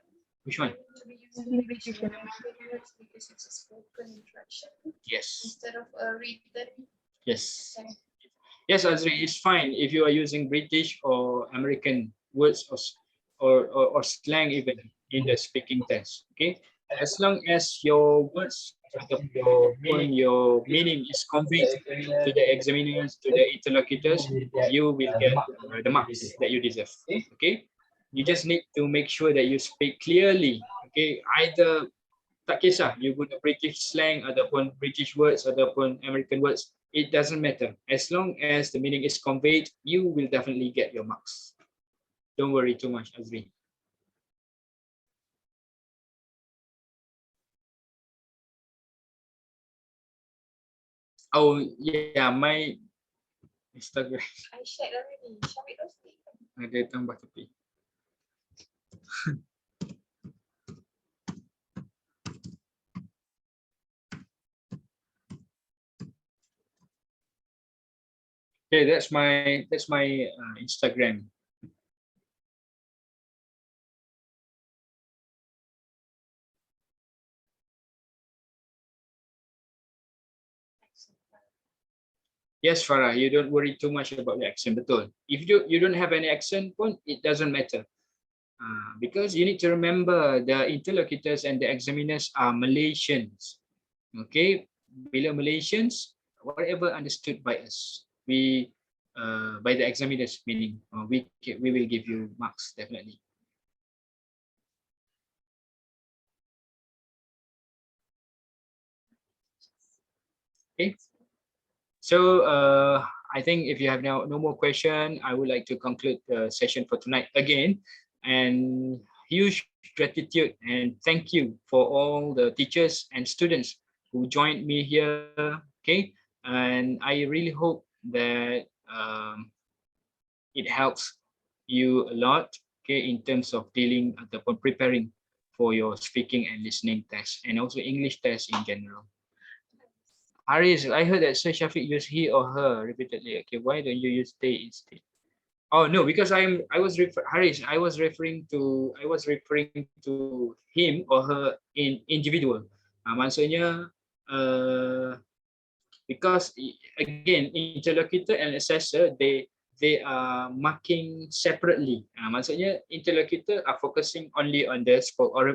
Which one? To be using British and American words because it's a spoken interaction Yes. instead of a written. Yes. Yes, Azri, it's fine if you are using British or American words or slang even in the speaking test. Okay, as long as your words ataupun your meaning is conveyed to the examiners, to the interlocutors, you will get the marks that you deserve. Okay, you just need to make sure that you speak clearly. Okay, either tak kisah you guna British slang ataupun British words ataupun American words, it doesn't matter. As long as the meaning is conveyed, you will definitely get your marks. Don't worry too much, Azri. Oh yeah, my Instagram I shared already. Syafiq Rosdi. ada tambah tepi. Okay, that's my Instagram. Yes, Farah, you don't worry too much about the accent, betul. If you don't have any accent pun, it doesn't matter. Because you need to remember the interlocutors and the examiners are Malaysians. Okay, bila Malaysians, whatever understood by us, we by the examiners, meaning we will give you marks definitely. Okay. So I think if you have no more question, I would like to conclude the session for tonight again. And huge gratitude and thank you for all the teachers and students who joined me here. Okay, and I really hope that it helps you a lot. Okay, in terms of dealing ataupun preparing for your speaking and listening test and also English test in general. Haris, I heard that Sir Syafiq used he or her repeatedly. Okay, why don't you use they instead? Oh no, because Haris, I was referring to him or her in individual. Maksudnya because again interlocutor and assessor they are marking separately. Maksudnya interlocutor are focusing only on the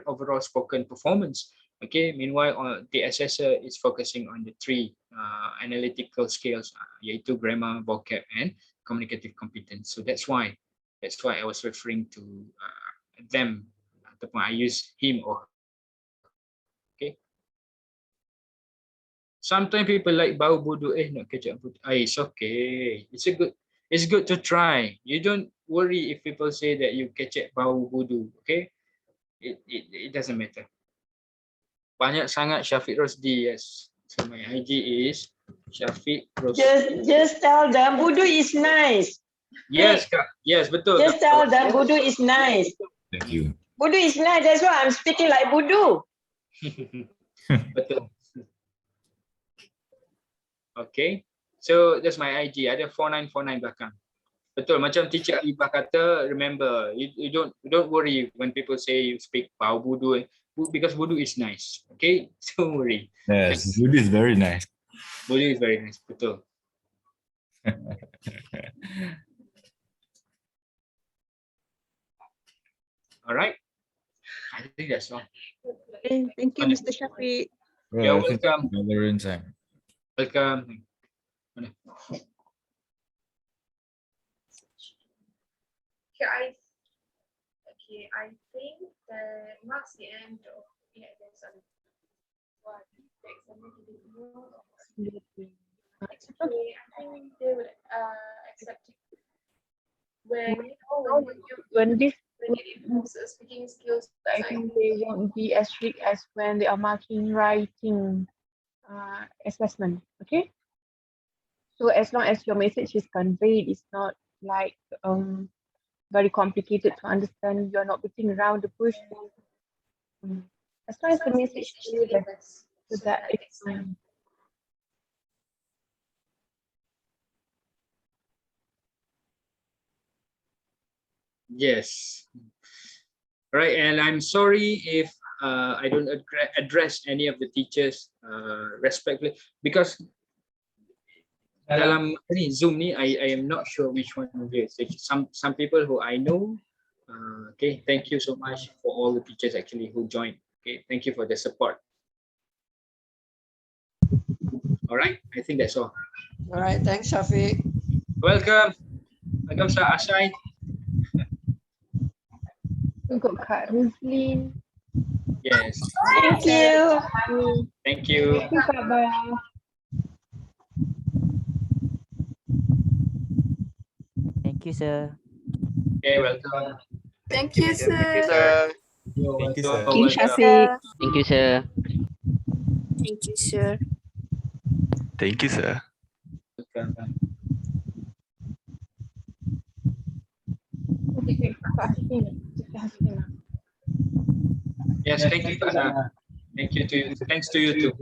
overall spoken performance. Okay, meanwhile the assessor is focusing on the three analytical skills, iaitu grammar, vocab, and communicative competence. So that's why I was referring to them ataupun I use him or her. Okay. Sometimes people like bau bodoh nak kecap bodoh. It's okay. It's good to try. You don't worry if people say that you kecap bau bodoh. Okay. It doesn't matter. Banyak sangat Syafiq Rosdi, yes. So my IG is Syafiq Rosdi. Just tell them Budu is nice. Yes, Kak. Yes, betul. Just tell them Budu is nice. Thank you. Budu is nice. That's why I'm speaking like Budu. Betul. Okay. So that's my IG. Ada 4949 belakang. Betul, macam teacher Ibah kata, remember, you don't worry when people say you speak bau bodoh, because bodoh is nice. Okay, don't worry. Yes, Budu is very nice. Bodoh is very nice, betul. Alright, I think that's all. Thank you, Mr. Syafiq. You're welcome. Welcome. I think the marks the end of there's one actually I think they would accept it when when it improves speaking skills. I think they won't be as strict as when they are marking writing assessment. Okay, so as long as your message is conveyed, it's not like very complicated to understand. You're not beating around the bush. As long as the message delivers, so that it's fine. Yes. Right, and I'm sorry if I don't address any of the teachers respectfully, because dalam ni Zoom ni, I am not sure which one of you. Some people who I know. Okay, thank you so much for all the teachers actually who joined. Okay, thank you for the support. All right, I think that's all. All right, thanks, Syafiq. Welcome. Welcome, Sir Ashai. Untuk Kak Rosli. Yes. Thank you. Thank you. Thank you, Kak Baya. Thank you, sir. Okay, welcome. Thank you, sir. Thank you, sir. Thank you, Syafiq. Thank you, sir. Thank you, sir. Thank you, sir. Welcome. Okay, Kak Hasina. Yes, thank you, Kak. Thank you to you. Thanks to you too.